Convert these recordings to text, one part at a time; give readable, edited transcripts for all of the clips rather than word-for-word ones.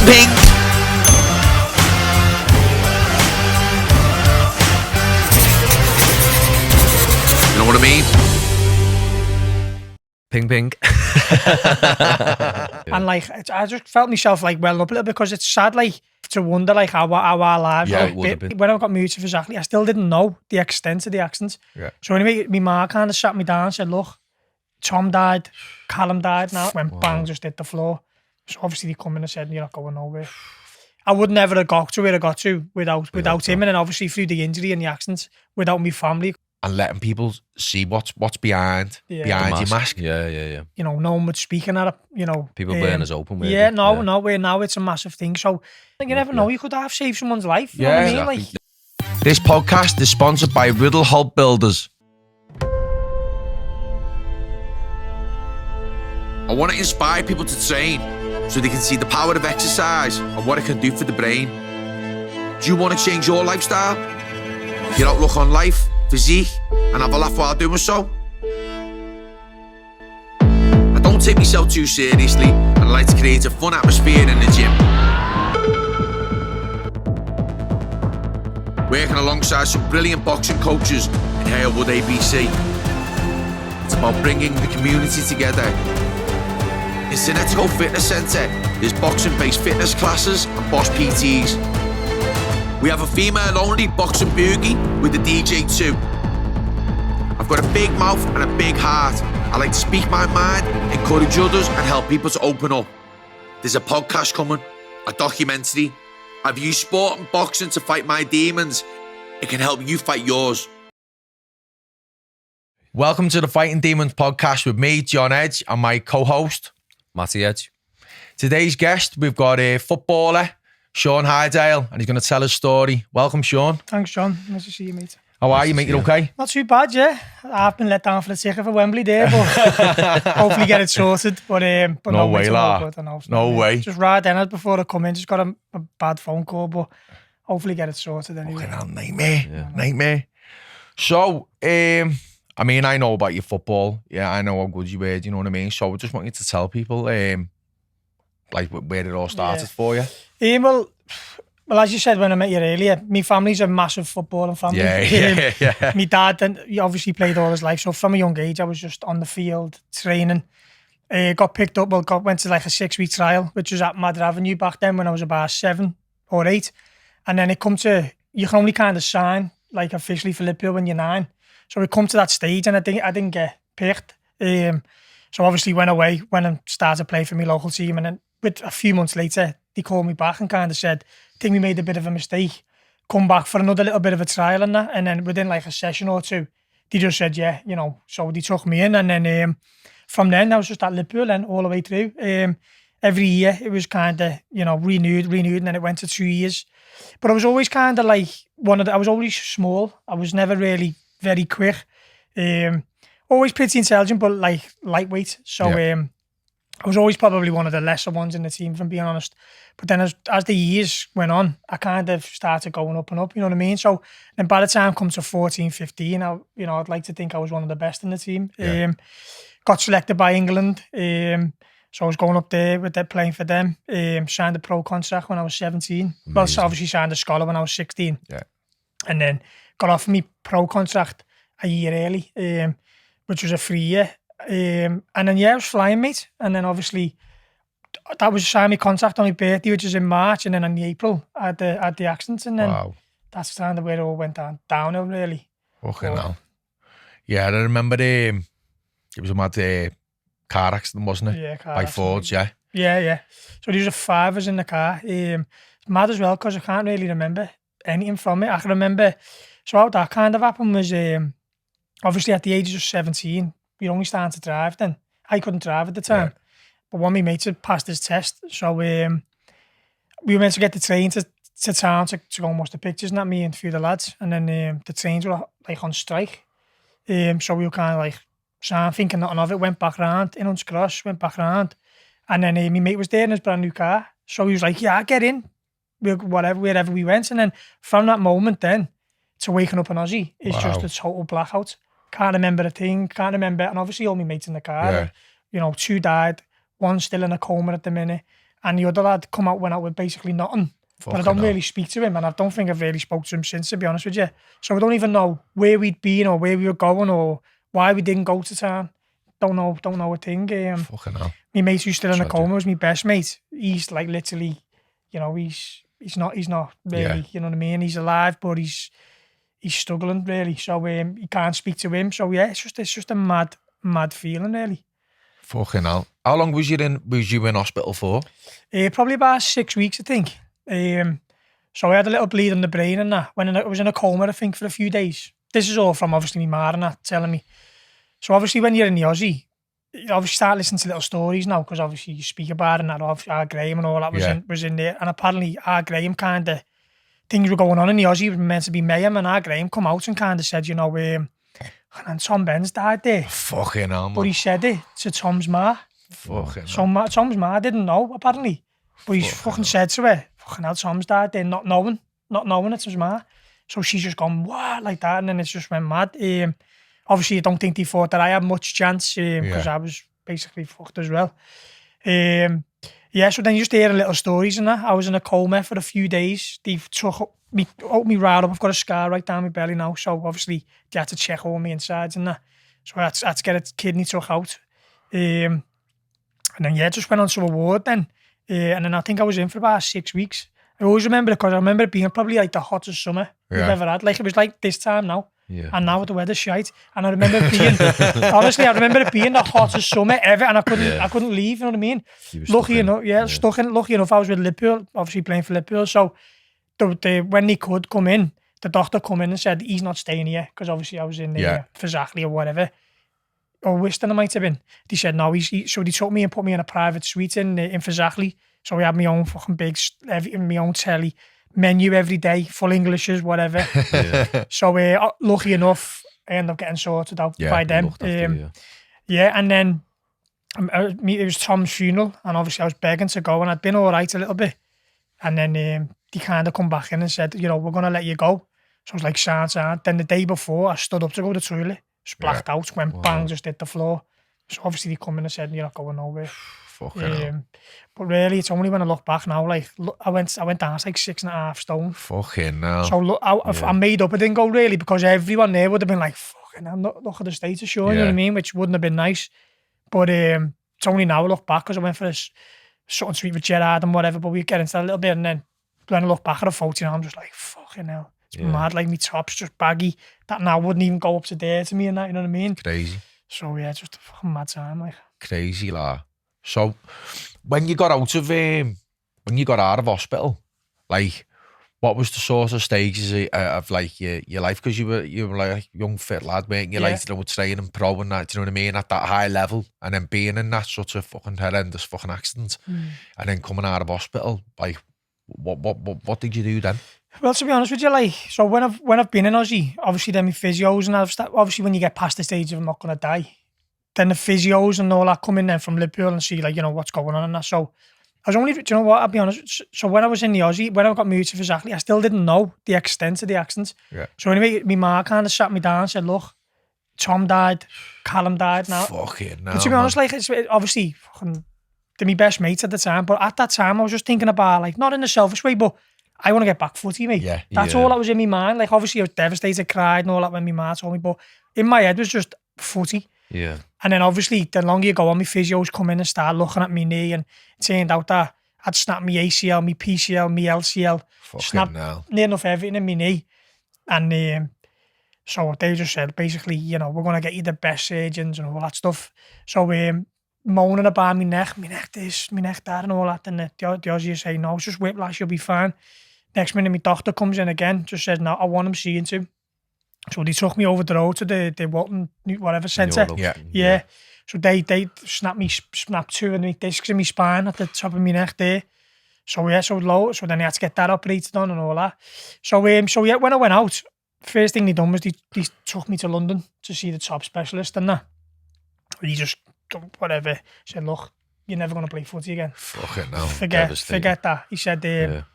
ping. You know what I mean? Ping ping. And like, I just felt myself like welling up a little bit, because it's sad, like, to wonder like how our lives Yeah, were. it would have been. When I got moved to Exactly, I still didn't know the extent of the accident. Yeah. So anyway, my ma kind of sat me down and said, look, Tom died, Callum died now. Went bang, just hit the floor. So obviously they come in and said, you're not going nowhere. I would never have got to where I got to without him, and then obviously through the injury and the accident, without my family. And letting people see what's behind your mask. Yeah. You know, no one would speaking at it, you know. People weren't as open with Yeah, it. no, where now it's a massive thing. So you never know, you could have saved someone's life. You know what I mean? exactly. Like, This podcast is sponsored by Riddle Halt Builders. I want to inspire people to train so they can see the power of exercise and what it can do for the brain. Do you want to change your lifestyle, your outlook on life, physique, and have a laugh while doing so? I don't take myself too seriously, and I like to create a fun atmosphere in the gym. Working alongside some brilliant boxing coaches in Halewood ABC. It's about bringing the community together. In Cinetico Fitness Centre, there's boxing-based fitness classes and boss PTs. We have a female-only boxing boogie with the DJ too. I've got a big mouth and a big heart. I like to speak my mind, encourage others, and help people to open up. There's a podcast coming, a documentary. I've used sport and boxing to fight my demons. It can help you fight yours. Welcome to the Fighting Demons podcast with me, John Edge, and my co-host, Matty Edge. Today's guest, we've got a footballer, Sean Highdale, and he's going to tell his story. Welcome, Sean. thanks, John. Nice to see you, mate. How are you, mate? You okay? Not too bad, yeah. I've been let down for the ticket for Wembley there, but hopefully get it sorted. But No way, mate, I'm la. all good, I know. No way. Just right then, before I come in, just got a bad phone call, but hopefully get it sorted anyway. Fucking hell, nightmare. So, I mean, I know about your football. Yeah, I know how good you were, do you know what I mean? So I just want you to tell people, like, where it all started for you. Well, as you said when I met you earlier, my family's a massiff footballing family. Yeah. My dad, and he obviously played all his life. So from a young age, I was just on the field training. Got picked up, went to like a 6-week trial, which was at Madder Avenue back then when I was about 7 or 8. And then it come to, you can only kind of sign like officially for Liverpool when you're 9. So we come to that stage and I didn't get picked. So obviously went away, went and started playing for my local team. And then with a few months later, they called me back and kind of said, I think we made a bit of a mistake. Come back for another little bit of a trial and that. And then within like a session or two, they just said, yeah, you know, so they took me in. And then from then I was just at Liverpool and all the way through. Every year it was kind of, you know, renewed. And then it went to 2 years. But I was always kind of like I was always small. I was never really very quick. Always pretty intelligent, but like lightweight. So I was always probably one of the lesser ones in the team, if I'm being honest. But then as the years went on, I kind of started going up and up, you know what I mean? So then by the time I come to 14, 15, I'd like to think I was one of the best in the team. Yeah. Got selected by England. So I was going up there with them, playing for them. Signed a pro contract when I was 17. Amazing. Well, so obviously signed a scholar when I was 16. Yeah. And then got offered me pro contract a year early, which was a 3 year. And then I was flying, mate. And then obviously that was signing my contract on my birthday, which was in March, and then in April I had the accident, and then that's kind of where it all went downhill, really. Fucking hell. Yeah, I remember it was a mad car accident, wasn't it? Yeah, car by accident. Fords, yeah. Yeah. So there was a 5 of us in the car. It's mad as well because I can't really remember anything from it. I can remember, so how that kind of happened was obviously at the age of 17, you're only starting to drive then. I couldn't drive at the time. But one of my mates had passed his test. So we were meant to get the train to town to go and watch the pictures and that, me and a few of the lads. And then the trains were like on strike. So we were kind of like, thinking nothing of it, went back round, in Hunts Cross, went back round. And then my mate was there in his brand new car. So he was like, yeah, get in, wherever we went. And then from that moment then, to waking up in Aussie is just a total blackout. Can't remember a thing, can't remember. And obviously all my mates in the car, 2 died, 1 still in a coma at the minute. and the other lad went out with basically nothing. But I don't really speak to him, and I don't think I've really spoke to him since, to be honest with you. So I don't even know where we'd been or where we were going or why we didn't go to town. Don't know a thing. Fucking hell. My mate who's still in a coma was my best mate. He's like literally, he's not really, you know what I mean? He's alive, but he's struggling really. So you can't speak to him. So yeah, it's just a mad feeling really. Fucking hell. How long was you in hospital for? Probably about 6 weeks, I think. So I had a little bleed on the brain and that. I was in a coma, I think, for a few days. This is all from obviously my ma and that telling me. So obviously when you're in the Aussie, you obviously start listening to little stories now, because obviously you speak about it and that. Our Graham and all that was in there. And apparently our Graham things were going on in the Aussie. It was meant to be mayhem, and our Graham come out and kind of said, and Tom Benz died there. Fucking hell, man. But he said it to Tom's ma. Fucking so Tom's ma didn't know, apparently. But he's fucking said to her, fucking hell, Tom's died there, not knowing it's his ma. So she's just gone, what, like that, and then it just went mad. Obviously, I don't think they thought that I had much chance, because I was basically fucked as well. So then you just hear little stories and that. I was in a coma for a few days. They took me right up. I've got a scar right down my belly now, so obviously they had to check all my insides and that. So I had to get a kidney took out. And then, just went on to a ward then. And then I think I was in for about 6 weeks. I always remember it because I remember it being probably like the hottest summer we've ever had. Like it was like this time now. Yeah. And now the weather's shite. And I remember it being, honestly, I remember it being the hottest summer ever, and I couldn't leave, you know what I mean? Lucky enough, I was with Liverpool, obviously playing for Liverpool. So when they could come in, the doctor come in and said, he's not staying here, because obviously I was in for Zachley or whatever. Or Whiston it might have been. They said, no, so they took me and put me in a private suite in Zachley. So we had my own fucking big, my own telly, menu every day, full Englishes, whatever. So lucky enough, I ended up getting sorted out by them. And then it was Tom's funeral, and obviously I was begging to go, and I'd been all right a little bit. And then they kind of come back in and said, we're going to let you go. So I was like, sound. Then the day before, I stood up to go to the toilet, just blacked out, went bang, just hit the floor. So obviously they come in and said, you're not going nowhere. But really, it's only when I look back now, like, I went down to like 6.5 stone. Fucking hell. So look, I made up, I didn't go really, because everyone there would have been like, fucking hell, look at the state of Sean, you know what I mean? Which wouldn't have been nice. But it's only now I look back, because I went for this something sweet with Gerard and whatever, but we get into that a little bit, and then when I look back at a photo now, I'm just like, fucking hell. It's mad, like, my top's just baggy. That now wouldn't even go up to there to me and that, you know what I mean? Crazy. So yeah, just a fucking mad time, like. Crazy, like. So, when you got out of hospital, like, what was the sort of stages of like your life? Because you were like a young fit lad, weren't you? Like, with training pro and that, do you know what I mean? At that high level, and then being in that sort of fucking horrendous fucking accident, and then coming out of hospital, like, what did you do then? Well, to be honest with you, like, so when I've been in Aussie, obviously then my physios and obviously when you get past the stage of I'm not gonna die, then the physios and all that come in then from Liverpool and see, like, what's going on and that. So I was only, do you know what, I'll be honest, so when I was in the Aussie, when I got moved to Zachley, I still didn't know the extent of the accident. Yeah. So anyway, my ma kind of sat me down and said, look, Tom died, Callum died now. Fucking no. But to be honest, like, it's obviously fucking, they're my best mates at the time, but at that time I was just thinking about, like, not in a selfish way, but I want to get back footy, mate. Yeah, that's all that was in my mind. Like, obviously I was devastated, cried and all that when my ma told me, but in my head was just footy. Yeah. And then obviously the longer you go on, my physios come in and start looking at my knee, and it turned out that I'd snapped my ACL, my PCL, my LCL, snapped near enough everything in my knee. And so they just said, basically, we're going to get you the best surgeons and all that stuff. So moaning about my neck this, my neck that and all that, and the Aussie say, no, it's just whiplash, you'll be fine. Next minute my doctor comes in again, just says, no, I want him seeing too. So they took me over the road to the Walton, whatever centre. Yeah. So they snapped 2 of the discs in my spine at the top of my neck there. So yeah, so then they had to get that operated on and all that. So yeah, when I went out, first thing they done was they took me to London to see the top specialist and that. He just, whatever, said, look, you're never going to play footy again. Fucking no. Forget that. He said,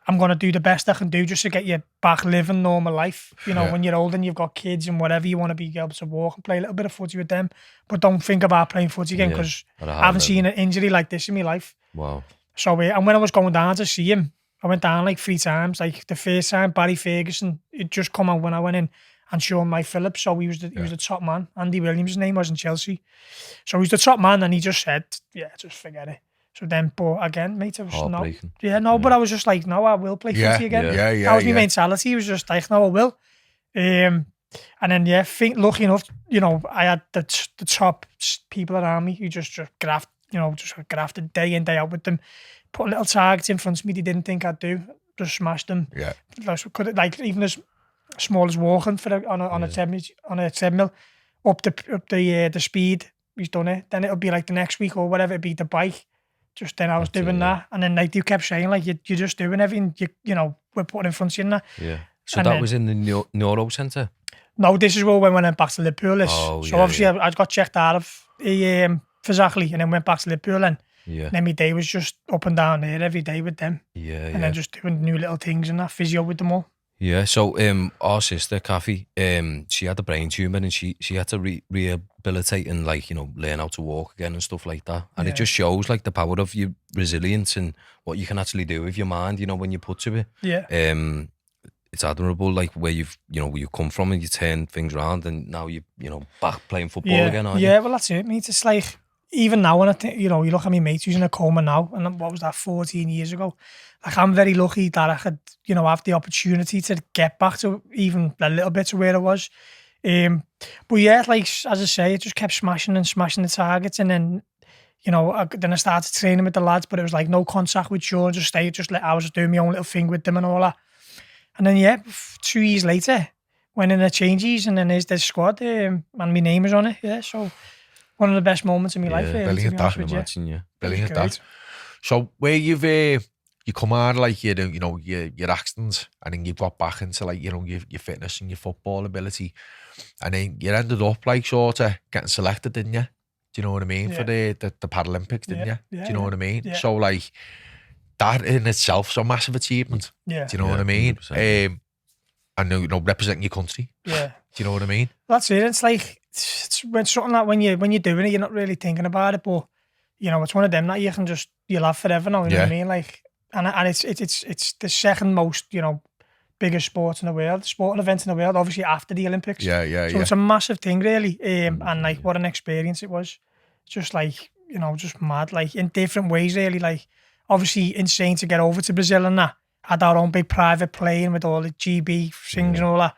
I'm going to do the best I can do just to get you back living normal life. When you're old and you've got kids and whatever, you want to be able to walk and play a little bit of footy with them. But don't think about playing footy again, because I haven't seen an injury like this in my life. Wow. So, and when I was going down to see him, I went down like 3 times. Like the first time, Barry Ferguson, he'd just come out when I went in, and Sean Phillips. So he was the top man. Andy Williams' name was in Chelsea. So he was the top man, and he just said, yeah, just forget it. So then, but again, mate, I was but I was just like, no, I will play footy again. That was my mentality. It was just like, no, I will. And then, lucky enough, I had the top people around me who just grafted day in, day out with them, put little targets in front of me they didn't think I'd do, just smashed them. Yeah. Like even as small as walking on a treadmill, up the speed, he's done it. Then it'll be like the next week or whatever, it'd be the bike. Just then I was doing that. And then like you kept saying, like, you're just doing everything, we're putting in front of you and that. Yeah. So and that was in the neuro centre? No, this is when I went back to Liverpool. Obviously I got checked out of physically and then went back to Liverpool and then my day was just up and down there every day with them. And then just doing new little things and that, physio with them all. Yeah, so our sister, Kathy, she had a brain tumour and she had to rehabilitate and learn how to walk again and stuff like that. And it just shows like the power of your resilience and what you can actually do with your mind, when you put to it. Yeah. It's admirable, like where where you come from and you turn things around and now you back playing football again, aren't you? Yeah, well that's it, mate. It's like, even now when I think, you look at my mate who's in a coma now, and what was that, 14 years ago? Like I'm very lucky that I could, have the opportunity to get back to even a little bit to where I was. But yeah, like as I say, it just kept smashing the targets, and then then I started training with the lads, but it was like no contact with Sean, I was doing my own little thing with them and all that. And then 2 years later, went in the changes, and then there's the squad, and my name is on it. Yeah, so one of the best moments in my life. Brilliant, brilliant that. So where you come out of like your accidents, and then you got back into like your fitness and your football ability, and then you ended up like sort of getting selected, didn't you? Do you know what I mean? For the Paralympics, didn't you? Do you know what I mean? So like that in itself is a massive achievement. Yeah. Do you know what I mean? And representing your country. Yeah. Do you know what I mean? That's it. It's like it's something that when you're doing it, you're not really thinking about it, but it's one of them that you'll have forever now. You know what I mean? Like, and it's the second most biggest sport in the world, sporting event in the world, obviously after the Olympics. So it's a massive thing, really. And like what an experience it was. Just like just mad, like in different ways, really. Like obviously insane to get over to Brazil and that. Had our own big private plane with all the GB things and all that.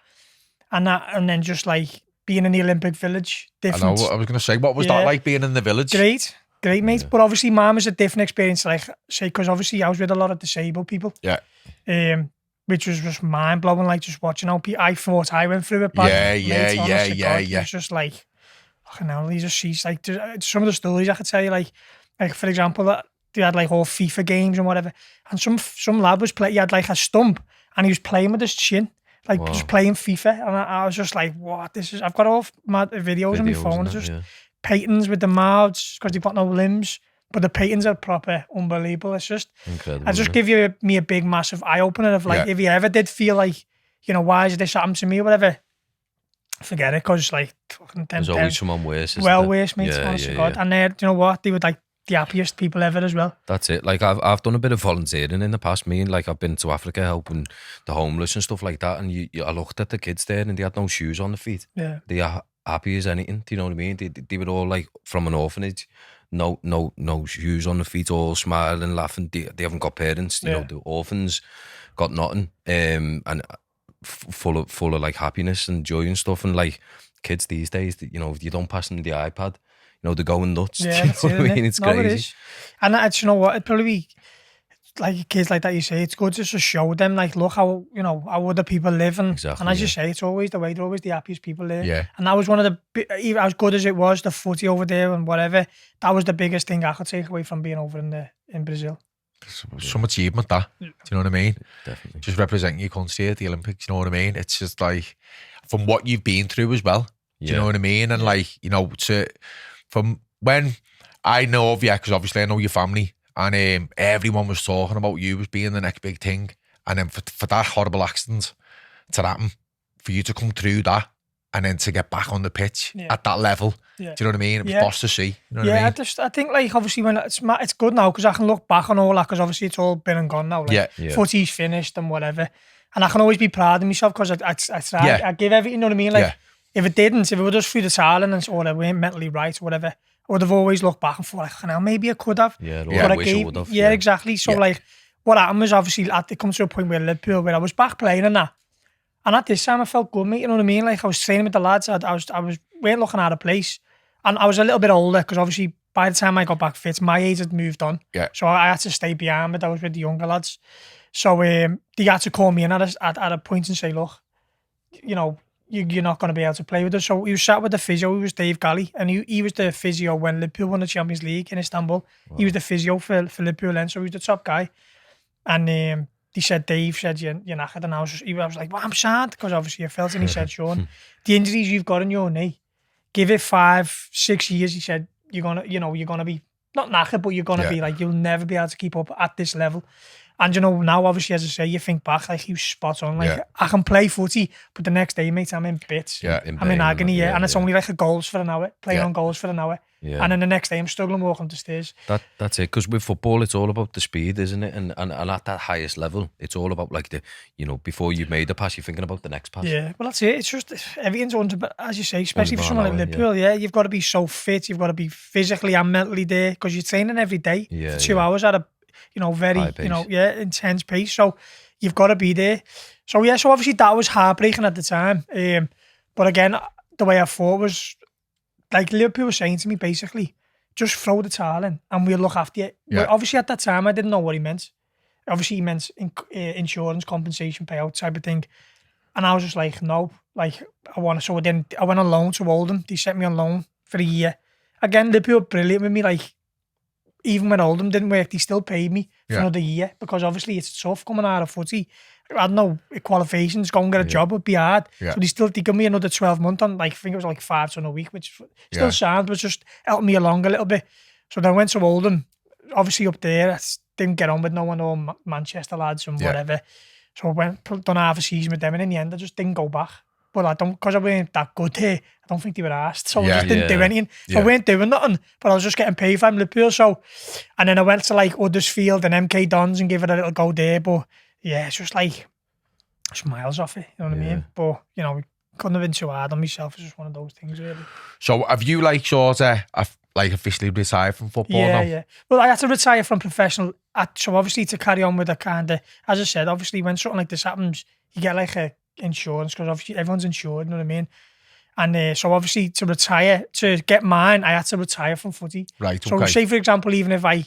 And then just like being in the Olympic Village, different. I was going to say, what was that like being in the village? Great, mate. But obviously mine was a different experience, like say, because obviously I was with a lot of disabled people. Yeah. Which was just mind blowing, like just watching how I thought I went through it. It was just like, fucking hell, these are sheets. Like some of the stories I could tell you, like for example, that they had like all FIFA games and whatever, and some lad was he had like a stump and he was playing with his chin, like just playing FIFA, and I was just like, what? I've got all mad videos on my phone, just paintings with the mouths because they've got no limbs, but the paintings are proper unbelievable. It's just incredible. I just give me a big massive eye opener of like, if you ever did feel like, why is this happening to me or whatever, forget it, because like fucking there's always someone worse. Worse, mate. Honest to God. And you know what? They were like the happiest people ever as well. That's it. Like I've done a bit of volunteering in the past. Like I've been to Africa helping the homeless and stuff like that. And I looked at the kids there and they had no shoes on the feet. Yeah, they are happy as anything. Do you know what I mean? They were all like from an orphanage, no shoes on the feet, all smiling, laughing. They haven't got parents. You know, the orphans got nothing. And full of like happiness and joy and stuff. And like kids these days, if you don't pass them the iPad, they're going nuts. Yeah, that's it, I mean? It's crazy. It is. And it's, it'd probably be like kids like that, you say, it's good just to show them, like, look how, how other people live. And, and as you say, it's always the way, they're always the happiest people there. Yeah. And that was one of the, as good as it was, the footy over there and whatever, that was the biggest thing I could take away from being over in Brazil. Some achievement, that. Do you know what I mean? Definitely. Just representing your country at the Olympics, you know what I mean? It's just like, from what you've been through as well. Do you know what I mean? And like, from when I know of you, because obviously I know your family, and everyone was talking about you as being the next big thing, and then for that horrible accident to happen, for you to come through that and then to get back on the pitch at that level. Yeah. Do you know what I mean? It was boss to see. You know what I mean? I think like obviously when it's good now because I can look back on all that because obviously it's all been and gone now. Like, footy's finished and whatever, and I can always be proud of myself because I tried. I give everything. You know what I mean? Like if it were just through the silence or I weren't mentally right or whatever, I would have always looked back and thought like, now maybe I could have. I wish I would have. Yeah, exactly. So like what happened was obviously it comes to a point where Liverpool where I was back playing and that. And at this time, I felt good, mate. You know what I mean? Like I was training with the lads. I weren't looking out of place, and I was a little bit older because obviously by the time I got back fit, my age had moved on. Yeah. So I had to stay behind, but I was with the younger lads. So they had to call me in at a point and say, look, you know, you're not going to be able to play with us. So he was sat with the physio. He was Dave Galley, and he was the physio when Liverpool won the Champions League in Istanbul. Wow. He was the physio for Liverpool then, so he was the top guy, and. He said, Dave said, you're knackered. And I was like, well, I'm sad because obviously I felt it. And he said, Sean, the injuries you've got in your knee, give it 5-6 years. He said, you're going to be not knackered, but you're going to be like, you'll never be able to keep up at this level. And you know, now obviously, as I say, you think back, like he was spot on. Like I can play footy, but the next day, mate, I'm in bits. I'm in agony, and it's only like goals for an hour, playing on goals for an hour. Yeah. And then the next day I'm struggling walking up the stairs. That's it, because with football it's all about the speed, isn't it? And at that highest level it's all about like the, you know, before you've made the pass you're thinking about the next pass. Yeah, well that's it. It's just everything's under, as you say, especially for someone like Liverpool. You've got to be so fit, you've got to be physically and mentally there because you're training every day for 2 hours at a, you know, very intense pace. So you've got to be there. So so obviously that was heartbreaking at the time. But again, the way I thought was, like Liverpool was saying to me, basically, just throw the towel in and we'll look after you. Yeah. But obviously at that time, I didn't know what he meant. Obviously he meant insurance, compensation, payout type of thing. And I was just like, no, like I want to. So I went on loan to Oldham. They sent me on loan for a year. Again, Liverpool were brilliant with me. Like even when Oldham didn't work, they still paid me for another year because obviously it's tough coming out of footy. I had no qualifications, go and get a job would be hard. Yeah. So they gave me another 12 months on, like, I think it was like 5 ton a week, which still sound, but just helped me along a little bit. So then I went to Oldham, obviously up there, I didn't get on with no one, all Manchester lads and whatever. So I went, done half a season with them, and in the end I just didn't go back. But because I wasn't that good there, I don't think they were asked. So I just didn't do anything. So I weren't doing nothing, but I was just getting paid from Liverpool. So, and then I went to like Huddersfield and MK Dons and gave it a little go there, but yeah, it's just like, it's miles off it, you know what I mean? But, you know, it couldn't have been too hard on myself. It's just one of those things, really. So have you, like, sort of, like, officially retired from football now? Yeah. Well, I had to retire from professional. So obviously to carry on with a kind of, as I said, obviously when something like this happens, you get like a insurance because obviously everyone's insured, you know what I mean? And so obviously to retire, to get mine, I had to retire from footy. Right, So say, for example, even if I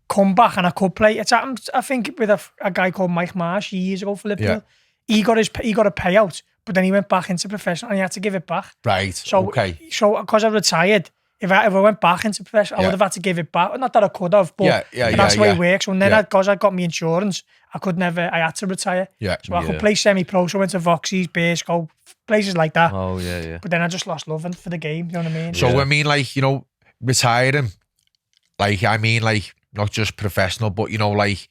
come back and I could play, it's happened, I think, with a guy called Mike Marsh years ago for Liverpool. He got a payout, but then he went back into professional and he had to give it back. Right. So because I retired, if I went back into professional, I would have had to give it back. Not that I could have, but that's the way it works. And then because I got my insurance, I had to retire. Yeah. So I could play semi-pro. So I went to Voxies, Bearsco, places like that. Oh, yeah. But then I just lost love for the game, you know what I mean? So I mean, like, you know, retiring, like, I mean, like, not just professional, but, you know, like,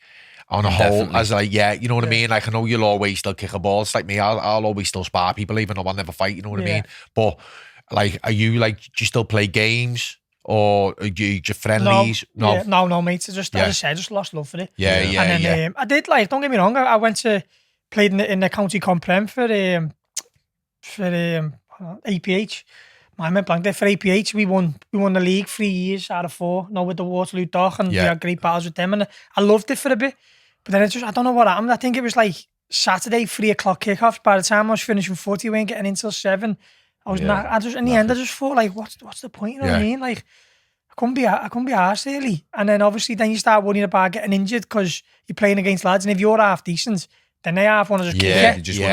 on a whole, as like, you know what I mean? Like, I know you'll always still kick a ball. It's like me, I'll always still spar people, even though I'll never fight, you know what I mean? But, like, are you, like, do you still play games? Or are you just friendlies? No, mate. As I said, I just lost love for it. And then I did, like, don't get me wrong, I went to, played in the county comp prem for APH. I went blank there for APH. We won the league 3 years out of 4. With the Waterloo Dock, and we had great battles with them, and I loved it for a bit. But then I don't know what happened. I think it was like Saturday 3 o'clock kickoff. By the time I was finishing footy, we weren't getting in till 7. I was not. In the end, I just thought, like, what's the point? You know what I mean? Like, I couldn't be arsed really. And then obviously, then you start worrying about getting injured because you're playing against lads, and if you're half decent, then they half want to just kick you.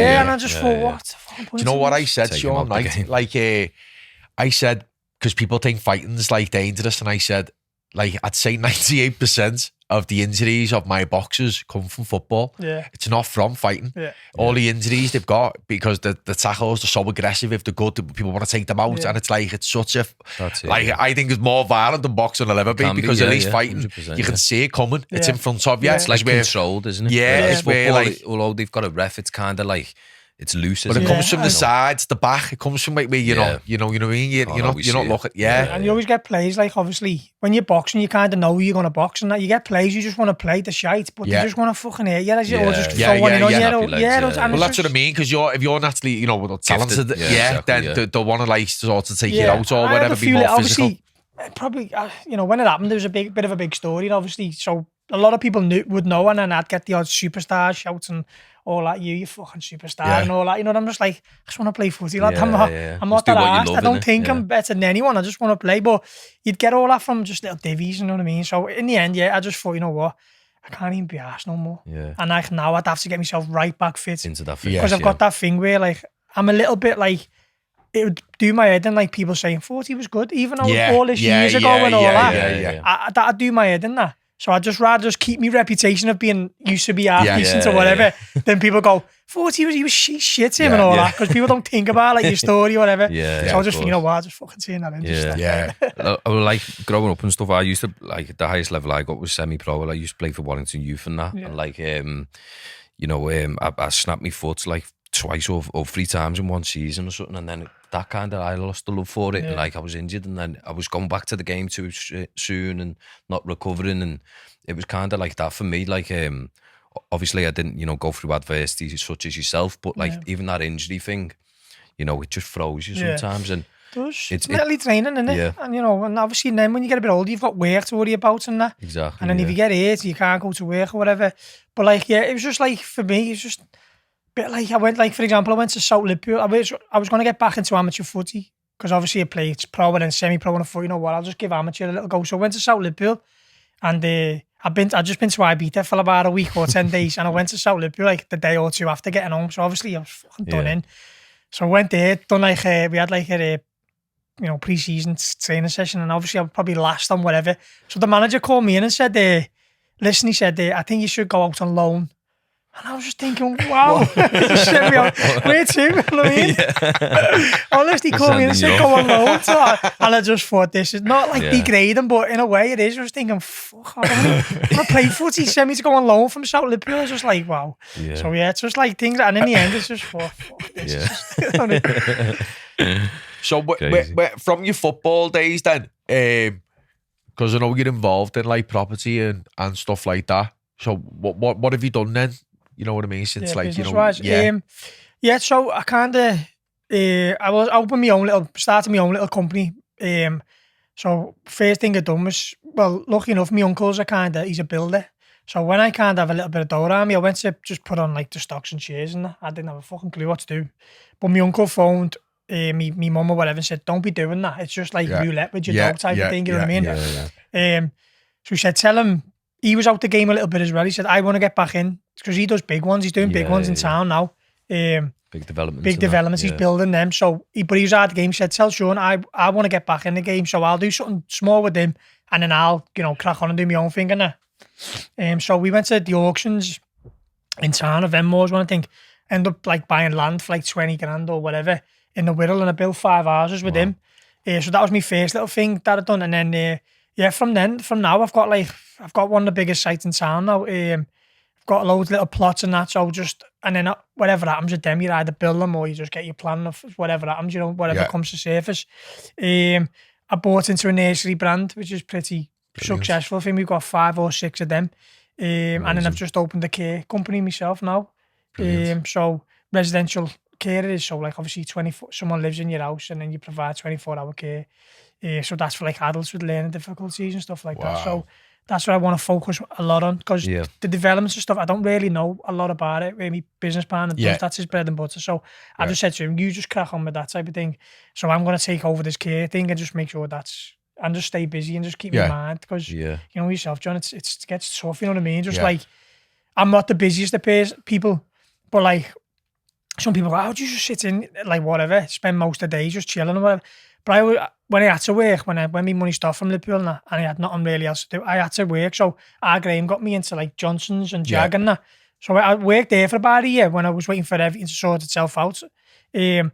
And I just thought, what's the fucking point? Do you know what I said, Sean? Like, I said, because people think fighting's like dangerous, and I said, like, I'd say 98% of the injuries of my boxers come from football. Yeah. It's not from fighting. Yeah. All the injuries they've got, because the tackles are so aggressive, if they're good, people want to take them out. And it's like, it's such a, I think it's more violent than boxing will ever be, because at least fighting, you can see it coming. It's in front of you. It's like controlled, isn't it? Yeah. It's where, like, although they've got a ref, it's kind of like, it's loose. But it comes from you the know? sides, the back. It comes from like where you know what I mean. You're not looking. Yeah. And you always get plays like, obviously when you're boxing, you kind of know who you're gonna box, and that you get plays you just want to play the shite, but you just want to fucking hit you, or just throw one in on you. Well, that's what I mean, because if you're naturally talented, then they'll want to like sort of take you out or whatever, be more physical. Probably, when it happened, there was a bit of a big story, obviously. So a lot of people would know, and then I'd get the odd superstar shouts and all that. You fucking superstar and all that. I'm just like, I just want to play footy. Like, I'm not that arsed. I don't think I'm better than anyone. I just want to play. But you'd get all that from just little divvies. You know what I mean? So in the end, I just thought, you know what? I can't even be arsed no more. Yeah. And like now, I'd have to get myself right back fit into that fit. Because I've got that thing where like I'm a little bit like, it would do my head in, like people saying 40 was good, even though all this years ago and all that. That'd do my head in that. So I'd just rather keep my reputation of being used to be half decent or whatever. Then people go, 40 he was shit him and all that, because people don't think about like your story or whatever. So I just think, I just fucking saying that in. I like growing up and stuff. I used to like the highest level I got was semi-pro. I used to play for Warrington Youth and that, and like I snapped my foot like twice or 3 times in one season or something, and then that kind of, I lost the love for it, and like I was injured, and then I was going back to the game too soon and not recovering, and it was kind of like that for me. Like obviously I didn't go through adversity such as yourself, but like even that injury thing, it just throws you sometimes. And it's mentally training, isn't it? And and obviously then when you get a bit older, you've got work to worry about and that. Exactly. And then if you get hurt, you can't go to work or whatever. But like it was just like, for me, it's just bit like, I went, like, for example, I went to South Liverpool. I was going to get back into amateur footy, because obviously I played pro and then semi-pro, and I thought, I'll just give amateur a little go. So I went to South Liverpool, and I'd just been to Ibiza for about a week or 10 days, and I went to South Liverpool like the day or two after getting home. So obviously I was fucking done in. So I went there, done like we had like a pre-season training session, and obviously I was probably last on whatever. So the manager called me in and said, listen, he said, I think you should go out on loan. And I was just thinking, wow, shit me out. Where to? You know what I mean? Honestly, called me and said, go on loan. And I just thought, this is not like degrading, but in a way it is. I was thinking, fuck, I play footy, send me to go on loan from South Liverpool. I was just like, wow. So it's just like things, and in the end, it's just, fuck this. So from your football days then, because I know you're involved in like property and stuff like that. So what have you done then? You know what I mean? Since like, so I kind of, started my own little company. So first thing I done was, well, lucky enough, my uncle's he's a builder. So when I kind of have a little bit of dough around me, I went to just put on like the stocks and shares, and I didn't have a fucking clue what to do. But my uncle phoned me mum or whatever and said, don't be doing that. It's just like roulette with your dough type of thing, you know what I mean? So he said, tell him, he was out the game a little bit as well. He said, I want to get back in, because he does big ones. He's doing big ones in town now. Big developments. He's building them. So, but he was out the game. He said, tell Sean, I want to get back in the game, so I'll do something small with him, and then I'll, crack on and do my own thing. So we went to the auctions in town of Enmore's one, I think. End up like buying land for like 20 grand or whatever in the Wirral, and I built 5 houses with him. So that was my first little thing that I'd done. And then, from now, I've got one of the biggest sites in town now. I've got loads of little plots and that. So and then whatever happens with them, you either build them or you just get your plan of whatever happens, whatever comes to surface. I bought into a nursery brand, which is pretty successful. I think we've got 5 or 6 of them. And then I've just opened a care company myself now. So residential care it is. So like obviously someone lives in your house, and then you provide 24-hour care. So that's for like adults with learning difficulties and stuff like that. So that's what I want to focus a lot on, because the developments and stuff, I don't really know a lot about it. My business partner does, that's his bread and butter. So I just said to him, you just crack on with that type of thing. So I'm going to take over this care thing and just make sure and just stay busy and just keep my mind, because you know yourself, John, it gets tough, you know what I mean? Just like, I'm not the busiest of people, but like some people go, how do you just sit in, like whatever, spend most of the day just chilling or whatever. But when I had to work, when my money stopped from Liverpool and I had nothing really else to do, I had to work. So Graham got me into like Johnson's and Jag and that. So I worked there for about a year when I was waiting for everything to sort itself out. And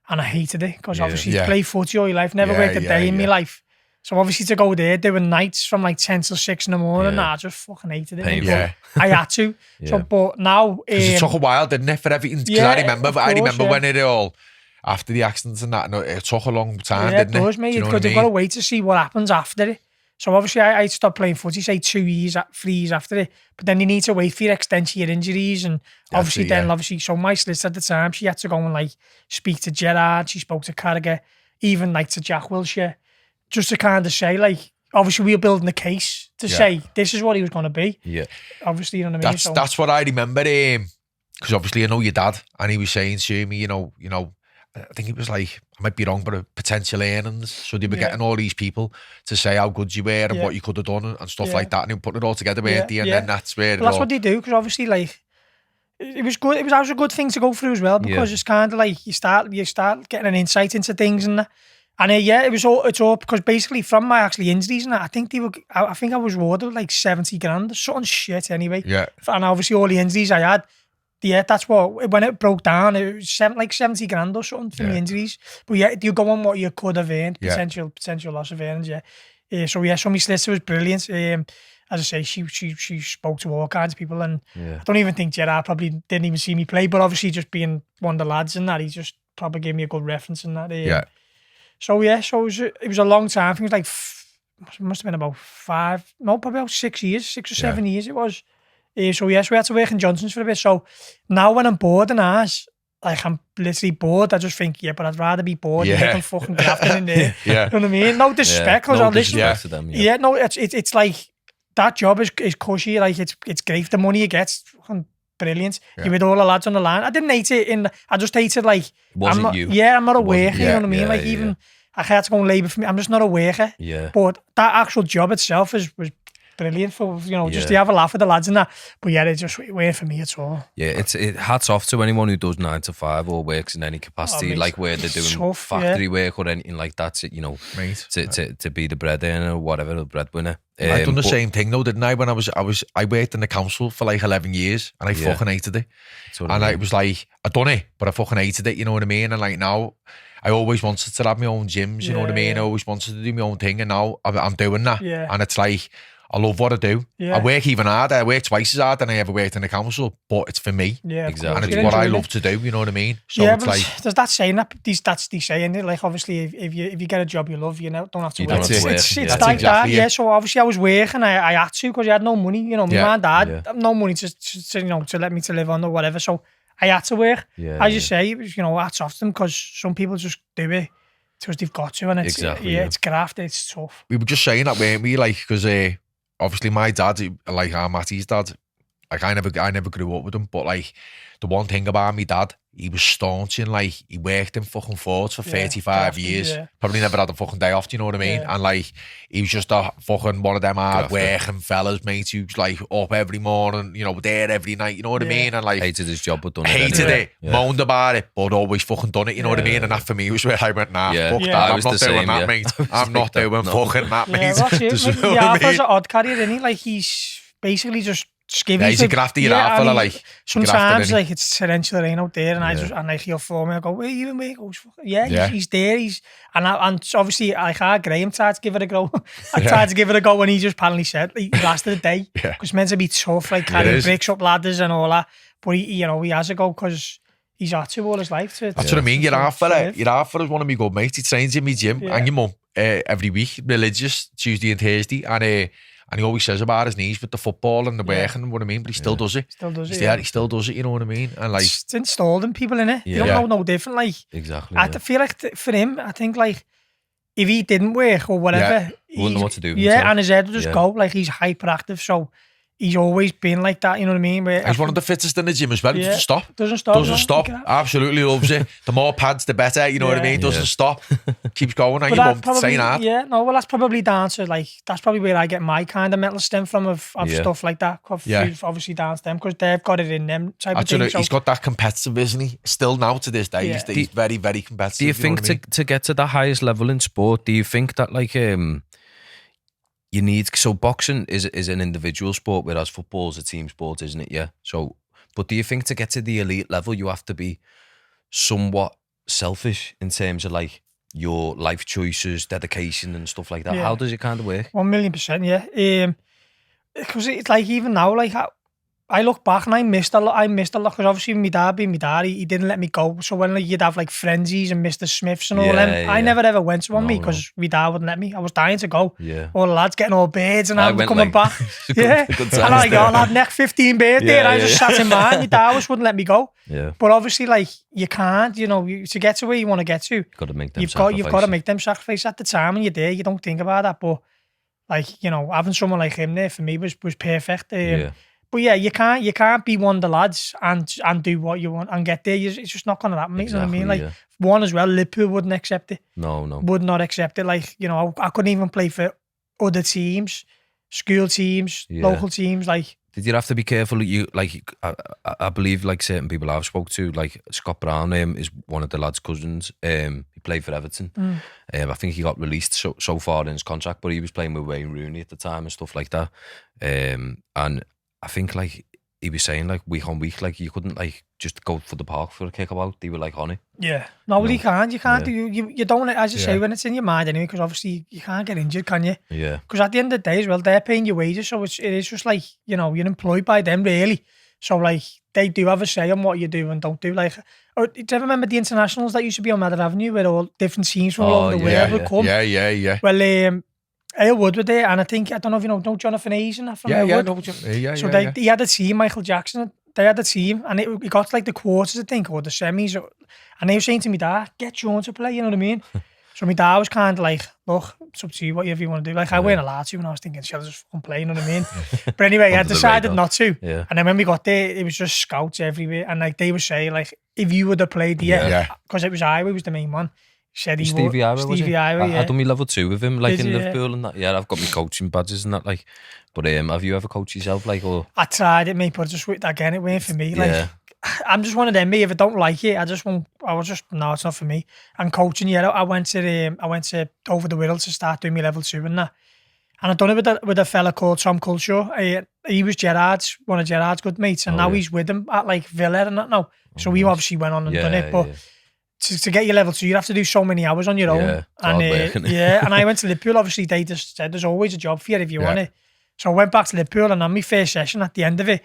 I hated it, because obviously you play footy all your life, never worked a day in my life. So obviously to go there doing nights from like 10 till 6 in the morning, I just fucking hated it. Painful. Yeah. I had to. So, but now... Because it took a while, didn't it, for everything? Because I remember when it all, after the accidents and that, it took a long time, didn't it? Yeah, it does, mate. You've got to wait to see what happens after it. So obviously I stopped playing footy, say 3 years after it. But then you need to wait for your extent to your injuries. And obviously, so my solicitor at the time, she had to go and like speak to Gerrard. She spoke to Carragher, even like to Jack Wilshere, just to kind of say, like, obviously we were building the case to say this is what he was going to be. Yeah. Obviously, you know what I mean? That's what I remember. Because obviously I know your dad, and he was saying to me, you know, I think it was like, I might be wrong, but potential earnings. So they were getting all these people to say how good you were and what you could have done and stuff like that, and they were putting it all together, weren't they? And then that's where that's what they do, because obviously, like, it was good. It was a good thing to go through as well, because it's kind of like you start getting an insight into things and that. And it's all because basically from my actually injuries and that, I think I was awarded like 70 grand or something shit anyway. Yeah. And obviously all the injuries I had, that's what, when it broke down, it was like 70 grand or something from the injuries. But you go on what you could have earned, potential loss of earnings, so my solicitor was brilliant. As I say, she spoke to all kinds of people, and I don't even think Gerrard probably didn't even see me play, but obviously just being one of the lads and that, he just probably gave me a good reference in that. So it was a long time. I think it was like, must have been about probably about 6 years, 6 or 7 years it was. So we had to work in Johnson's for a bit. So now when I'm bored and ours, like I'm literally bored, I just think, but I'd rather be bored than fucking grafting in there. You know what I mean? No disrespect, because to them. It's like, that job is cushy, like it's great. The money you get, fucking brilliant. You're with all the lads on the line. I didn't hate it, I just hated like... I'm not a worker, you know what I mean? Even I had to go and labour for me. I'm just not a worker. Yeah. But that actual job itself was brilliant for, just to have a laugh with the lads and that. But it just weren't for me at all. Yeah, it hats off to anyone who does 9 to 5 or works in any capacity, like where they're doing factory work or anything like that, to be the bread earner or whatever, the breadwinner. I've done the same thing though, didn't I? When I worked in the council for like 11 years and I fucking hated it. It was like, I done it, but I fucking hated it, you know what I mean? And like now, I always wanted to have my own gyms, you know what I mean? I always wanted to do my own thing, and now I'm doing that. And it's like, I love what I do. I work even harder. I work twice as hard than I ever worked in the council, but it's for me. Yeah, exactly. And it's what I love to do, you know what I mean? So it's like... There's that saying, that's the saying, like obviously if you get a job you love, you don't have to work. It's like that, so obviously I was working, I had to, because I had no money, my mum and dad, no money to let me to live on or whatever, so I had to work. As you say, it was, hats off them, because some people just do it because they've got to, and it's it's graft, it's tough. We were just saying that, weren't we? Like, because obviously my dad, like our Matty's dad, like I never grew up with him, but like the one thing about me dad, he was staunch, and like he worked in fucking Fords for 35 years. Probably never had a fucking day off, do you know what I mean? And like he was just a fucking one of them hard working fellas, mate, who's like up every morning, there every night, you know what I mean? And like hated his job, but done hated it, moaned about it, but always fucking done it, you know what I mean? And that for me was where I went, fuck that, I'm not doing that, mate. I'm not doing fucking that, mate. There's an odd carrier, isn't he? Like he's basically just skivvy. He's a grafty, fella, like sometimes like it's torrential rain out there, and I he'll phone me, I go, where are you in, mate? He goes, he's there, and obviously like Graham tried to give it a go. I tried to give it a go, and he just apparently said he lasted a day, because it's meant to be tough, like carrying bricks up ladders and all that, but he has a go, because he's had to all his life. That's what I mean. Your half fella's one of my good mates. He trains in my gym, and your mum every week, religious, Tuesday and Thursday, and he always says about his knees with the football and the work and what I mean, but he still does it. He still does it, you know what I mean? And like, it's installed in people, innit? You don't know no different. Like, exactly. I feel like for him, I think like if he didn't work or whatever, he wouldn't know what to do. And his head would just go. Like he's hyperactive, so he's always been like that, you know what I mean? He's one of the fittest in the gym as well. He doesn't stop. Absolutely loves it. The more pads, the better, you know what I mean? Doesn't stop. Keeps going. And your mum saying that. That's probably down to like, that's probably where I get my kind of mental strength from of stuff like that. Obviously down to them, because they've got it in them type of things. He's got that competitive, isn't he? Still now to this day, he's very, very competitive. Do you think to get to the highest level in sport, do you think that like you need, so boxing is an individual sport, whereas football is a team sport, isn't it? Yeah. So, but do you think to get to the elite level, you have to be somewhat selfish in terms of like your life choices, dedication and stuff like that. Yeah. How does it kind of work? 1,000,000%, yeah. Because it's like, even now, like, I look back and I missed a lot because obviously my dad being my dad, he didn't let me go. So when like, you'd have like Frenzies and Mr. Smiths and all them, I never ever went to one because my dad wouldn't let me. I was dying to go. Yeah. All the lads getting all beards and I'm coming back. Good And I like, oh, I'd neck 15 beards there. I just sat in mine. My dad just wouldn't let me go. Yeah. But obviously, like, you can't, you know, to get to where you want to get to, You've got to make them you've got to make them sacrifices at the time when you're there. You don't think about that. But like, you know, having someone like him there for me was perfect. But yeah, you can't be one of the lads and do what you want and get there. It's just not gonna happen. Exactly, you know what I mean? Like one as well, Liverpool wouldn't accept it. No. Would not accept it. Like, you know, I couldn't even play for other teams, school teams, local teams. Like, did you have to be careful? You like, I believe like certain people I've spoke to, like Scott Brown, is one of the lads' cousins. He played for Everton. I think he got released so far in his contract, but he was playing with Wayne Rooney at the time and stuff like that. And I think like he was saying like week on week, like you couldn't like just go for the park for a kickabout. They were like on it. Yeah. No, you can't. You can't do. You don't, as you say, when it's in your mind anyway. Because obviously you can't get injured, can you? Yeah. Because at the end of the day as well, they're paying your wages, so it is just like, you know, you're employed by them really. So like they do have a say on what you do and don't do. Like, do you ever remember the internationals that used to be on Madder Avenue where all different teams from all over the world would come? Yeah. Well, Halewood were there, and I don't know if you know Jonathan Hazen from Halewood. So he had a team, Michael Jackson. They had a team, and it got to like the quarters, I think, or the semis, and they were saying to me, "Dad, get Sean to play." You know what I mean? So my dad was kind of like, "Look, it's up to you, whatever you want to do." Like I weren't allowed to, and I was thinking, "Shall I just fucking play?" You know what I mean? But anyway, I decided not to. Yeah. And then when we got there, it was just scouts everywhere, and like they were saying, like, if you would have played because it was Iowa was the main one. Stevie Iowa, yeah. I done my level 2 with him, like in Liverpool and that. Yeah, I've got my coaching badges and that, like. But have you ever coached yourself, like, or? I tried it, mate, but again, it weren't for me. Like, I'm just one of them, me. If I don't like it, no, it's not for me. And coaching, I went to over the world to start doing my level 2 and that. And I've done it with a fella called Tom Culshaw. He was one of Gerard's good mates, and now he's with him at like Villa and that now. So we obviously went on and done it, but. To get your level 2, you have to do so many hours on your own. And and I went to Liverpool. Obviously, they just said there's always a job for you if you want it. So I went back to Liverpool, and on my first session, at the end of it,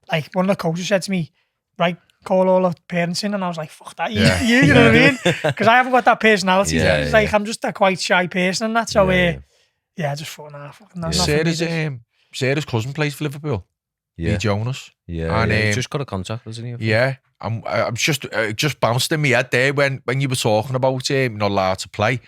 like one of the coaches said to me, "Right, call all the parents in," and I was like, "Fuck that, you know what I mean?" Because I haven't got that personality. It's like I'm just a quite shy person and that. So I just thought, nah. Sarah's cousin plays for Liverpool. Yeah. Jonas. Yeah, and he's just got a contract, hasn't he? Yeah. I'm just bounced in my head there when you were talking about not allowed to play.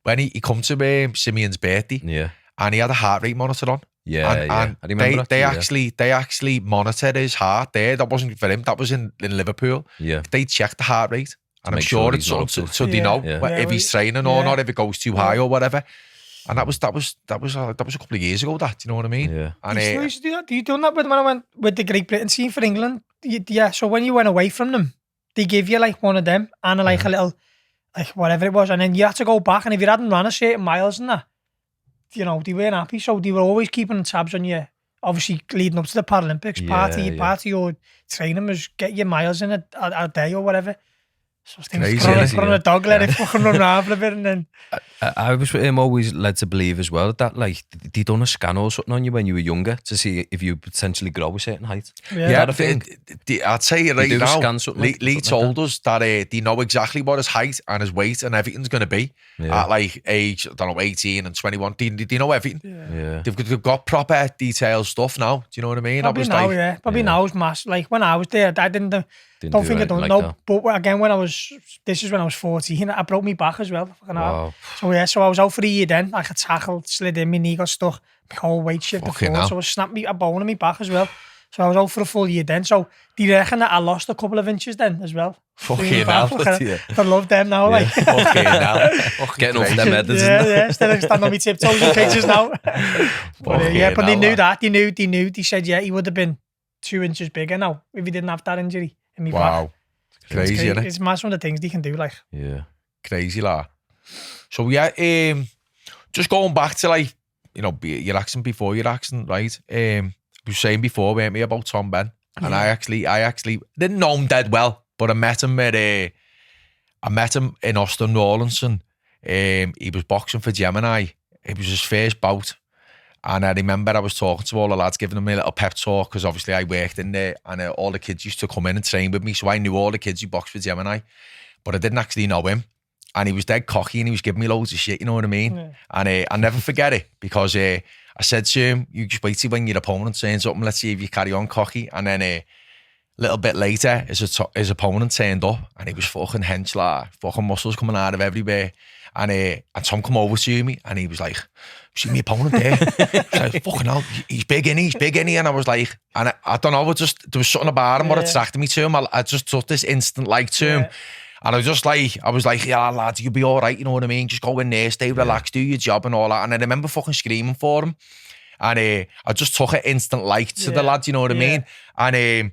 When he come to Simeon's birthday, and he had a heart rate monitor on. And I remember they actually monitored his heart there. That wasn't for him. That was in Liverpool. Yeah, they checked the heart rate, and I'm sure it's so they know if he's training or not, if it goes too high or whatever. And that was a couple of years ago. That, do you know what I mean? Yeah. And you used to do that. You done that when I went with the Great Britain team for England? Yeah. So when you went away from them, they give you like one of them and like a little, like whatever it was, and then you had to go back. And if you hadn't run a certain miles and that, you know, they weren't happy. So they were always keeping tabs on you. Obviously, leading up to the Paralympics, part of your training was get your miles in a day or whatever. So things put on a dog, let it fucking run around for a bit, and then I was always led to believe as well that like they done a scan or something on you when you were younger to see if you potentially grow a certain height. Yeah, I'd say right now, Lee told us that they know exactly what his height and his weight and everything's going to be at like age, I don't know, 18 and 21. They know everything. Yeah. They've got proper detailed stuff now. Do you know what I mean? Probably now, Probably now is mass. Like when I was there, I didn't think I don't know. But again, this is when I was 14, I broke my back as well. Wow. So I was out for a year then. Like a tackle slid in, my knee got stuck, my whole weight shifted forward. So I snapped a bone in my back as well. So I was out for a full year then. So do you reckon that I lost a couple of inches then as well? Fucking hell. I love them now. Like. Fucking hell. Getting off them heads. Yeah. Still stand on my tiptoes in pictures now. But they knew that. They knew. They said, he would have been 2 inches bigger now if he didn't have that injury in my back. Wow. Crazy, isn't it? It's mad some of the things they can do, like. Yeah. Crazy, like. So, just going back to, like, you know, your accent before your accent, right? You were saying before, weren't we, about Tom Ben? And I actually didn't know him dead well, but I met him in Austin, Rawlinson. He was boxing for Gemini. It was his first bout. And I remember I was talking to all the lads, giving them a little pep talk, because obviously I worked in there, and all the kids used to come in and train with me, so I knew all the kids who boxed for Gemini, but I didn't actually know him. And he was dead cocky, and he was giving me loads of shit, you know what I mean? Yeah. And I'll never forget it, because I said to him, you just wait till when your opponent turns up and let's see if you carry on cocky. And then a little bit later, his opponent turned up, and he was fucking hench, like, fucking muscles coming out of everywhere. And Tom come over to me, and he was like, see my opponent there? He's like, fucking hell, he's big, innit? And I was like, and I don't know, there was something about him what attracted me to him. I just took this instant like to him. And I was like, yeah, lad, you'll be all right, you know what I mean? Just go in there, stay relaxed, do your job and all that. And I remember fucking screaming for him. And I just took an instant like to the lad, you know what I mean? And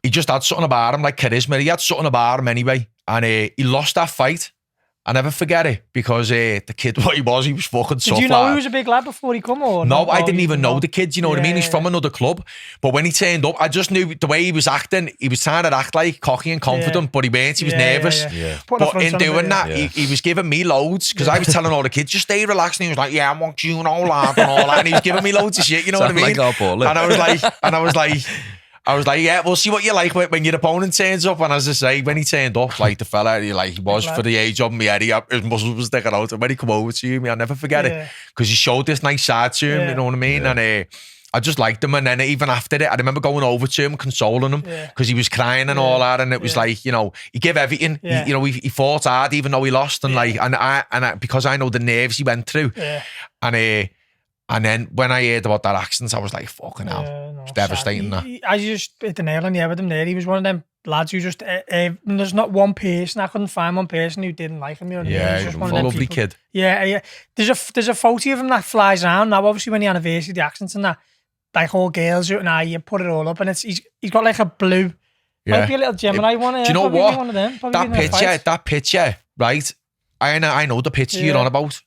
he just had something about him, like charisma. He had something about him anyway. And he lost that fight. I never forget it, because the kid, what he was fucking tough. Did you know he was a big lad before he come, or no? I didn't even know the kid, you know what I mean? He's from another club. But when he turned up, I just knew the way he was acting. He was trying to act like cocky and confident, but he weren't. He was nervous. But in doing that, he was giving me loads, because I was telling all the kids, just stay relaxed. And he was like, yeah, I want you and all that and all that. And he was giving me loads of shit, you know what I mean? And I was like, yeah, we'll see what you like when your opponent turns up. And as I say, when he turned up, like the fella, he was for the age of me, his muscles was sticking out. And when he come over to me, I'll never forget it, because he showed this nice side to him, you know what I mean? And I just liked him. And then even after it, I remember going over to him, consoling him, because he was crying and all that. And it was like, you know, he gave everything. He fought hard, even though he lost. And I because I know the nerves he went through. And then when I heard about that accident, I was like, fucking hell. It's devastating, that. I just hit the nail on the head with him there. He was one of them lads who just, there's not one person, I couldn't find one person who didn't like him. You know what I mean? He was a lovely kid. Yeah. There's a photo of him that flies around now, obviously when the anniversary of the accident and that, like all girls out and you put it all up, and he's got like a blue, might be a little Gemini one. Do you know what? One of them, that picture, right? I know the picture you're on about.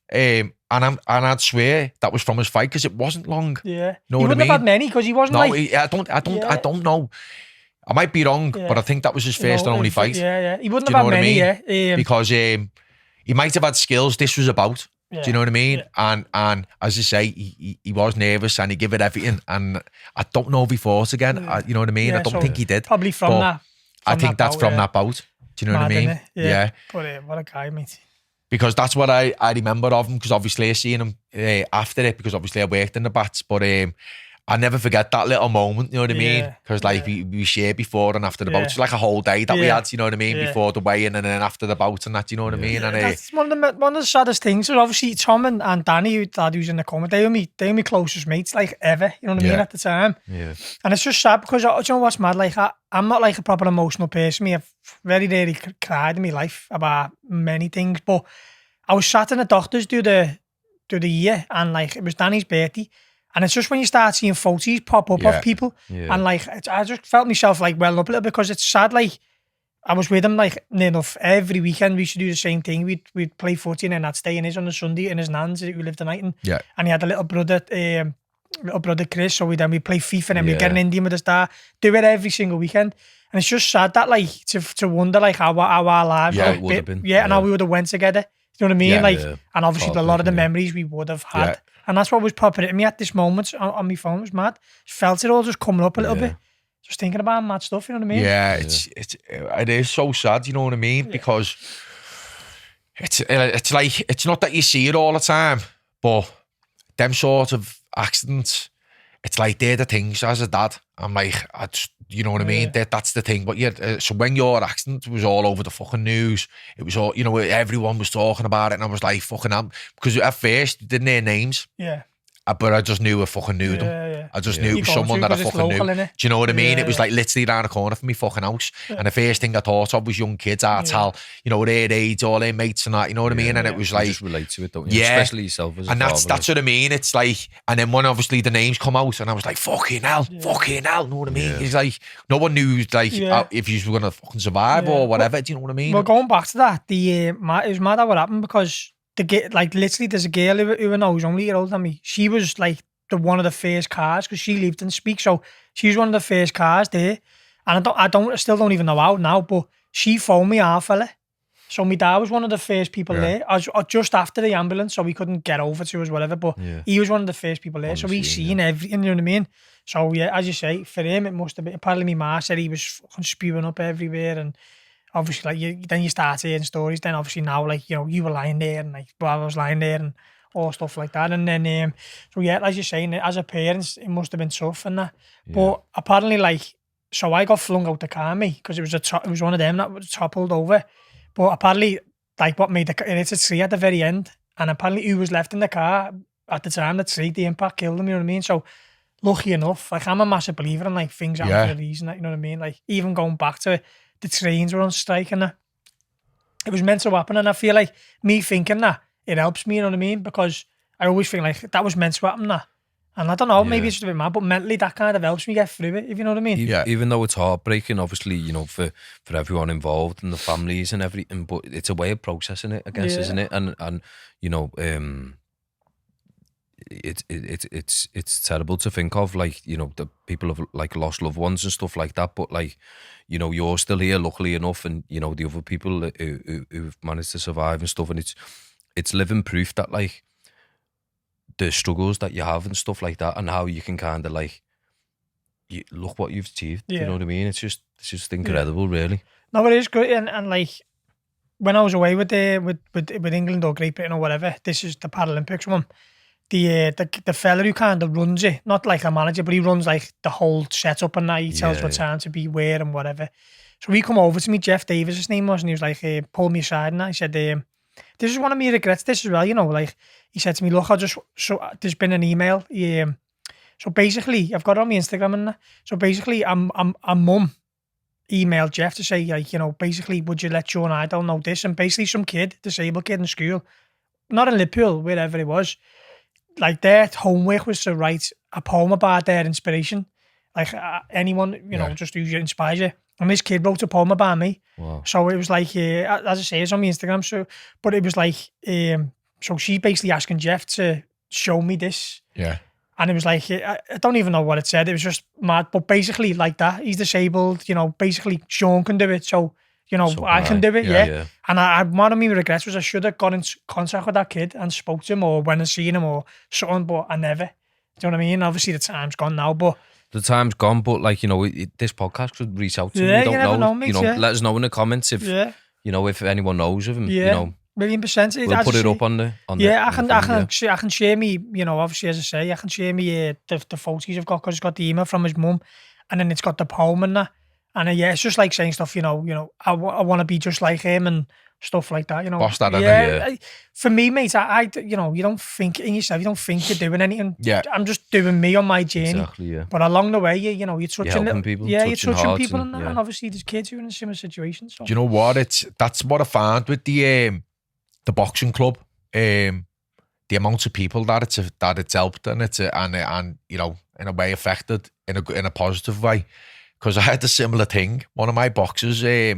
And I'd swear that was from his fight, because it wasn't long. Yeah, know he what wouldn't have had many, because he wasn't I don't know. I might be wrong, but I think that was his first and only fight. Yeah. He wouldn't have had many, because he might have had skills this was about. Do you know what I mean? Yeah. And as I say, he was nervous and he gave it everything. And I don't know if he fought again. You know what I mean? I don't think he did. Probably from that. I think that's from that bout. Do you know what I mean? Yeah. But what a guy, mate. Because that's what I remember of him, because obviously I seen him after it, because obviously I worked in the bats, but I never forget that little moment, you know what I mean? Because we shared before and after the bout. It's like a whole day that we had, you know what I mean? Before the weigh-in and then after the bout and that, you know what I mean? And that's one of the saddest things. So obviously Tom and Danny, who's in the comment, they were my closest mates, like ever, you know what I mean, at the time. Yeah. And it's just sad, because you know what's mad? Like I'm not like a proper emotional person. I've very rarely cried in my life about many things, but I was sat in the doctors through the year, and like it was Danny's birthday. And it's just when you start seeing photos pop up of people, and like I just felt myself like welling up a little bit, because it's sad. Like I was with him like near enough every weekend. We used to do the same thing. We'd play footy, and then I'd stay in his on the Sunday in his nan's who lived in Knighton. Yeah. And he had a little brother Chris. So we'd play FIFA, and then we'd get an Indian with his dad. Do it every single weekend. And it's just sad that like to wonder like how our lives would have been. And how we would have went together. You know what I mean? And obviously a lot of the memories we would have had. Yeah. And that's what was popping at me at this moment on my phone. It was mad. Felt it all just coming up a little bit. Just thinking about mad stuff, you know what I mean? Yeah, it is so sad, you know what I mean? Yeah. Because it's like, it's not that you see it all the time, but them sort of accidents, it's like they're the things as a dad. I'm like, you know what I mean? That's the thing. But so when your accident was all over the fucking news, it was all, you know, everyone was talking about it, and I was like, fucking hell. Because at first, didn't hear names. Yeah. But I just knew I fucking knew them. I just knew it was someone that I fucking knew. Do you know what I mean? It was like literally around the corner from me fucking house. And the first thing I thought of was young kids, Artal, you know, their age, all their mates and that, you know what I mean? And it was like... You just relate to it, don't you? Especially yourself as a father. And that's what I mean. It's like... And then when obviously the names come out, and I was like, fucking hell, you know what I mean? It's like, no one knew like if you were going to fucking survive or whatever, do you know what I mean? Well, going back to that, it was mad at what happened, because like literally there's a girl who I know who's only a year older than me. She was like one of the first cars, because she lived in Speak, so she was one of the first cars there. And I still don't even know how now, but she phoned me, our fella, So my dad was one of the first people there, just after the ambulance, so we couldn't get over to us, whatever, but he was one of the first people there, so we seen everything, you know what I mean? So yeah, as you say, for him, it must have been, apparently my ma said he was fucking spewing up everywhere, and obviously, like, then you start hearing stories, then obviously now, like, you know, you were lying there, and like, I was lying there, and all stuff like that, and then, so yeah, as you're saying, as a parent, it must have been tough and that, but apparently, like, so I got flung out the car, me, because it was one of them that was toppled over. But apparently, like, what made it's a tree at the very end, and apparently who was left in the car at the time, the tree, the impact killed him, you know what I mean? So, lucky enough, like, I'm a massive believer in, like, things happen for a reason, like, you know what I mean? Like, even going back to the trains were on strike and that, it was meant to happen, and I feel like me thinking that, it helps me, you know what I mean? Because I always think, like, that was meant to happen, that. And I don't know, maybe it's just a bit mad, but mentally that kind of helps me get through it, if you know what I mean. Even though it's heartbreaking, obviously, you know, for everyone involved and the families and everything, but it's a way of processing it, I guess, isn't it? And you know, it's terrible to think of, like, you know, the people have, like, lost loved ones and stuff like that, but, like, you know, you're still here, luckily enough, and, you know, the other people who've managed to survive and stuff, and it's living proof that, like, the struggles that you have and stuff like that, and how you can kind of, like, look what you've achieved. You know what I mean? It's just incredible, really. No, it is good, and like, when I was away with England or Great Britain or whatever, this is the Paralympics one. The fella who kind of runs it, not like a manager, but he runs, like, the whole setup and that. He tells what time to be where and whatever. So he come over to me, Jeff Davis, his name was, and he was like, pulled me aside and that. He said, this is one of my regrets, this as well, you know, like, he said to me, look, there's been an email. So basically, I've got it on my Instagram and that. So basically, a mum emailed Jeff to say, like, you know, basically, would you let Sean Highdale know this? And basically, some disabled kid in school, not in Liverpool, wherever it was, like, their homework was to write a poem about their inspiration. Like, anyone, you know, just who inspires you. And this kid wrote a poem about me. Wow. So it was like, as I say, it's on my Instagram. So, but it was like, so she basically asking Jeff to show me this. Yeah. And it was like, I don't even know what it said. It was just mad. But basically, like that, he's disabled, you know, basically Sean can do it. So, you know, I can do it, yeah. And one of my regrets was I should have got in contact with that kid and spoke to him or went and seen him or something, but I never. Do you know what I mean? Obviously, the time's gone now, but... The time's gone, but, like, you know, this podcast could reach out to him. We don't know, mate, let us know in the comments if, you know, if anyone knows of him, you know. 1,000,000%. We'll put it up on the I can share me, you know, obviously, as I say, I can share me the photos I've got, because it's got the email from his mum, and then it's got the poem and that. And it's just like saying stuff, you know, I want to be just like him and stuff like that, you know. Boss that, for me, mate, I you know, you don't think in yourself, you don't think you're doing anything. Yeah. I'm just doing me on my journey. Exactly, yeah. But along the way, you know, you're touching people. Yeah, you're touching people, and obviously there's kids who are in a similar situation. So. Do you know what? That's what I found with the boxing club. The amount of people that it's helped and you know, in a way affected in a positive way. Because I had a similar thing. One of my boxers, they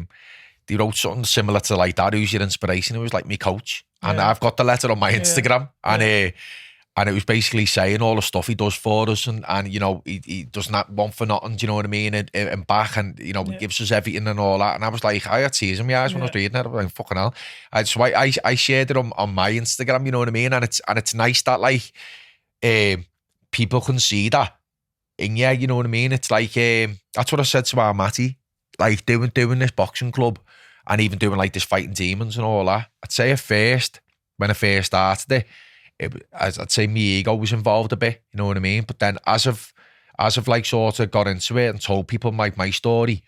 wrote something similar to like that. Who's your inspiration? It was like my coach. And I've got the letter on my Instagram. And it was basically saying all the stuff he does for us. And you know, he does not want for nothing, do you know what I mean? And back, and, you know, gives us everything and all that. And I was like, I had tears in my eyes when I was reading it. I was like, fucking hell. So I shared it on my Instagram, you know what I mean? And it's nice that, like, people can see that. And yeah, you know what I mean? It's like, that's what I said to our Matty, like, doing this boxing club and even doing, like, this Fighting Demons and all that. I'd say when I first started I'd say my ego was involved a bit, you know what I mean? But then as I've like sort of got into it and told people my story,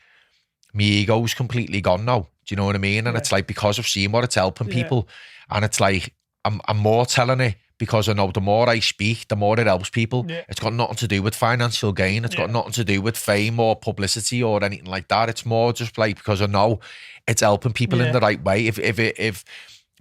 my ego was completely gone now. Do you know what I mean? And it's like, because I've seen what it's helping people, and it's like, I'm more telling it, because I know the more I speak, the more it helps people. Yeah. It's got nothing to do with financial gain. It's got nothing to do with fame or publicity or anything like that. It's more just like, because I know it's helping people in the right way. If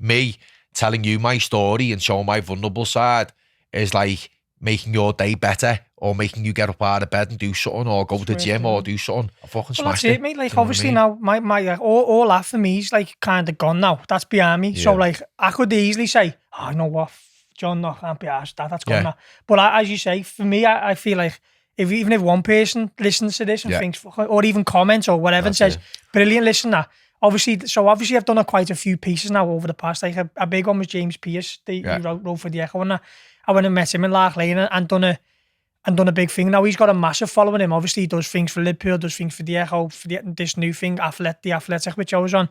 me telling you my story and showing my vulnerable side is like making your day better, or making you get up out of bed and do something, or go to the gym or do something, I fucking smashed it. Mate. Like, obviously now, my all that for me is like kind of gone now. That's behind me. Yeah. So like, I could easily say, oh, you know what, John, I can't be arsed, that's gone now. But as you say, for me, I feel like even if one person listens to this and thinks, or even comments or whatever, and says, brilliant, listen, that, obviously I've done quite a few pieces now over the past. Like a big one was James Pearce, he wrote for the Echo, and I went and met him in Lark Lane and done a big thing. Now he's got a massive following him. Obviously he does things for Liverpool, does things for the Echo, for this new thing, The Athletic, which I was on.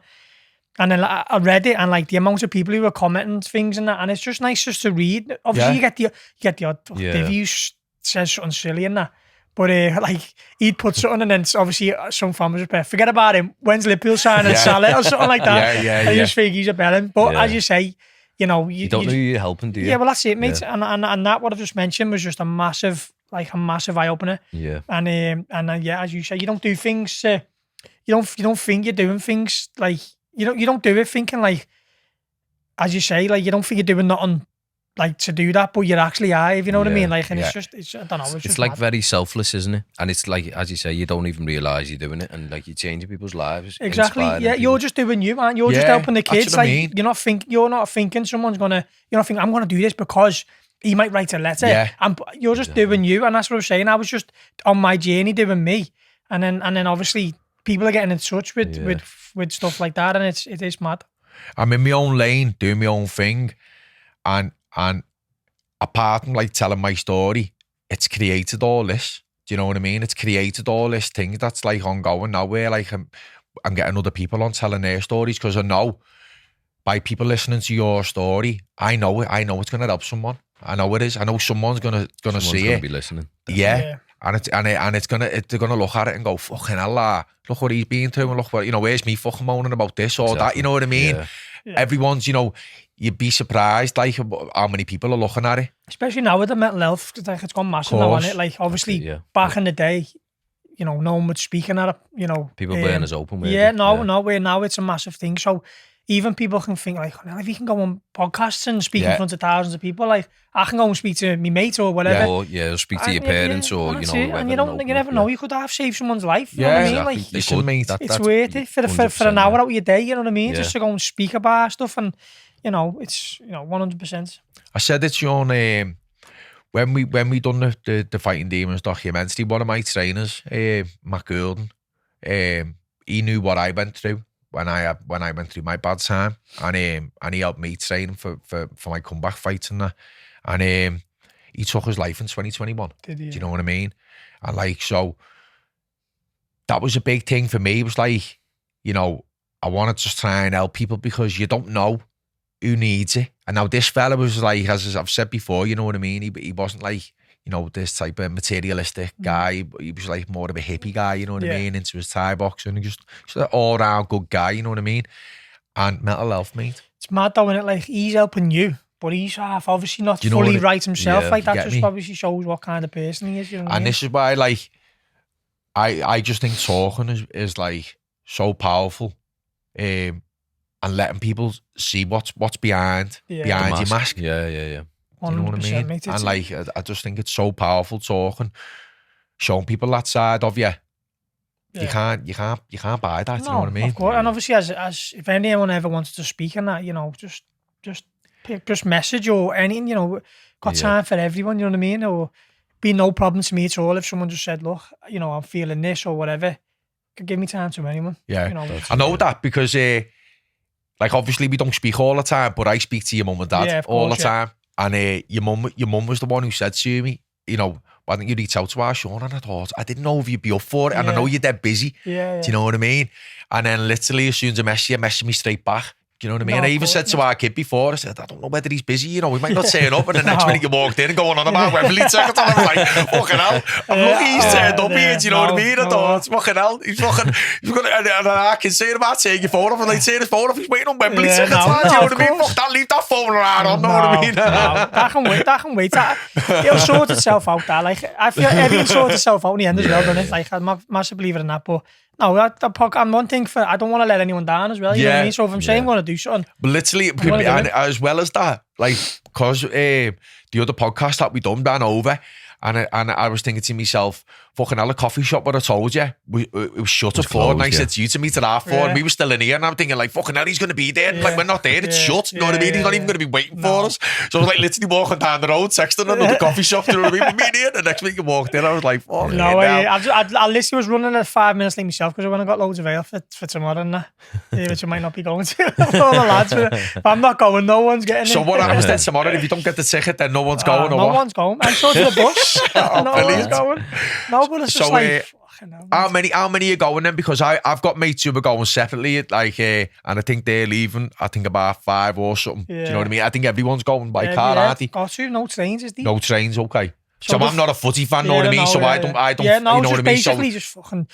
And then I read it, and like the amount of people who were commenting things and that, and it's just nice just to read. Obviously you get the odd review says something silly and that. But like he'd put something, and then obviously some fans would forget about him. When's Liverpool signing Salah or something like that? I just think he's a bellend. But as you say, you know, you don't know who you're helping, do you? Yeah, well that's it, mate. And that what I've just mentioned was just a massive eye opener. Yeah. And as you say, you don't do things. You don't think you're doing things like you don't do it thinking like, as you say, like you don't think you're doing nothing like to do that, but you actually are, if you know what I mean. Like, and it's I don't know. It's like very selfless, isn't it? And it's like, as you say, you don't even realise you're doing it, and like you're changing people's lives. Exactly. Yeah, you're just doing you, man. You're just helping the kids. Like, you're not thinking someone's gonna. You're not thinking I'm gonna do this because he might write a letter. Yeah. And you're just doing you, and that's what I was saying. I was just on my journey doing me, and then obviously people are getting in touch with stuff like that, and it is mad. I'm in my own lane, doing my own thing, and apart from like telling my story, it's created all this. Do you know what I mean? It's created all this thing that's like ongoing now, where like I'm getting other people on telling their stories, because I know by people listening to your story, I know it's gonna help someone. I know it is. I know someone's gonna see it. Be listening. Yeah. And they're gonna look at it and go, fucking hell, look what he's been through, and look what, you know, where's me fucking moaning about this or that, you know what I mean? Yeah. Everyone's, you know, you'd be surprised like how many people are looking at it. Especially now with the mental health, like it's gone massive now, isn't it? Like obviously back in the day, you know, no one would speak on it, you know. People playing as open with where now it's a massive thing. So even people can think like, well, if you can go on podcasts and speak in front of thousands of people, like I can go and speak to my mate or whatever. Or speak to your parents or, you know, and you never know, you could have saved someone's life. You know what I mean? Like, listen, mate, it's worth it for an hour out of your day, you know what I mean? Just to go and speak about stuff, and you know, it's 100%. I said it, Sean, when we done the Fighting Demons documentary, one of my trainers, Matt Goulden, he knew what I went through when I went through my bad time, and he helped me train for my comeback fights and that, and he took his life in 2021. Did he? Do you know what I mean? And like, so that was a big thing for me. It was like, you know, I wanted to try and help people, because you don't know who needs it. And now this fella was like, as I've said before, you know what I mean? He wasn't like, you know, this type of materialistic guy. He was like more of a hippie guy, you know what I mean? Into his Thai boxing, and just an all-round good guy, you know what I mean? And mental health, mate. It's mad though, innit? Like, he's helping you, but he's obviously not fully right himself. Like, that just obviously shows what kind of person he is, you know what I mean? This is why, like, I just think talking is like so powerful. And letting people see what's behind your mask. Yeah. You know what I mean? Mate, and like, I just think it's so powerful talking, showing people that side of you. You can't buy that. No, you know what I mean? Of course. And obviously, as if anyone ever wants to speak on that, you know, just message or anything. You know, got time for everyone. You know what I mean? Or be no problem to me at all if someone just said, look, you know, I'm feeling this or whatever. Could give me time to anyone. Yeah, you know, I know that because. Like, obviously, we don't speak all the time, but I speak to your mum and dad all the time. And your mum was the one who said to me, you know, why don't you reach out to our Sean? And I thought, I didn't know if you'd be up for it. And I know you're dead busy. Yeah. Do you know what I mean? And then literally, as soon as I messaged me straight back. Do you know what I mean? No, I even said to our kid before, I said, I don't know whether he's busy, you know, we might not turn up. And the next minute you walked in and going on about Wembley tickets. And I was like, fucking hell. I'm lucky he's turned up here, do you know what I mean? I thought, fucking hell. He's going to, and I can say about taking your phone off, and they turn his phone off, he's waiting on Wembley tickets. Do you know what I mean? Fuck that, leave that phone around on, know what I mean? That can wait. It'll sort itself out, that. Like, I feel everything sorts itself out in the end as well, doesn't it? Like, I'm a massive believer in that, but no, that podcast, and one thing I don't want to let anyone down as well, you know what I mean? So if I'm saying I'm going to do something. But literally, it could be, and as well as that, like, because the other podcast that we done ran over, And I was thinking to myself, fucking hell, a coffee shop where I told you, it was shut at 4, and I said to you to meet at half 4, and we were still in here, and I'm thinking like, fucking hell, he's going to be there. Like, we're not there, it's shut, you know what I mean? He's not even going to be waiting for us. So I was like literally walking down the road, texting another coffee shop, you know what I mean? We're here. The next week I walked in, I was like, fuck. No, I literally was running at 5 minutes late myself because I went and got loads of ale for tomorrow and that, which I might not be going to. All the lads, but I'm not going, no one's getting So it. what happens then tomorrow? If you don't get the ticket, then no one's going, or no what? one's going. I'm sure to the bus. No one's going. No, but it's just like... How many are you going then? Because I've got mates who are going separately, like, and I think they're leaving, I think about 5 or something. Do you know what I mean? I think everyone's going by car, aren't they? Got to, no trains, is there? No trains, okay. So I'm not a footy fan, know what I mean? So I don't, yeah, no, you know what I mean? Basically just fucking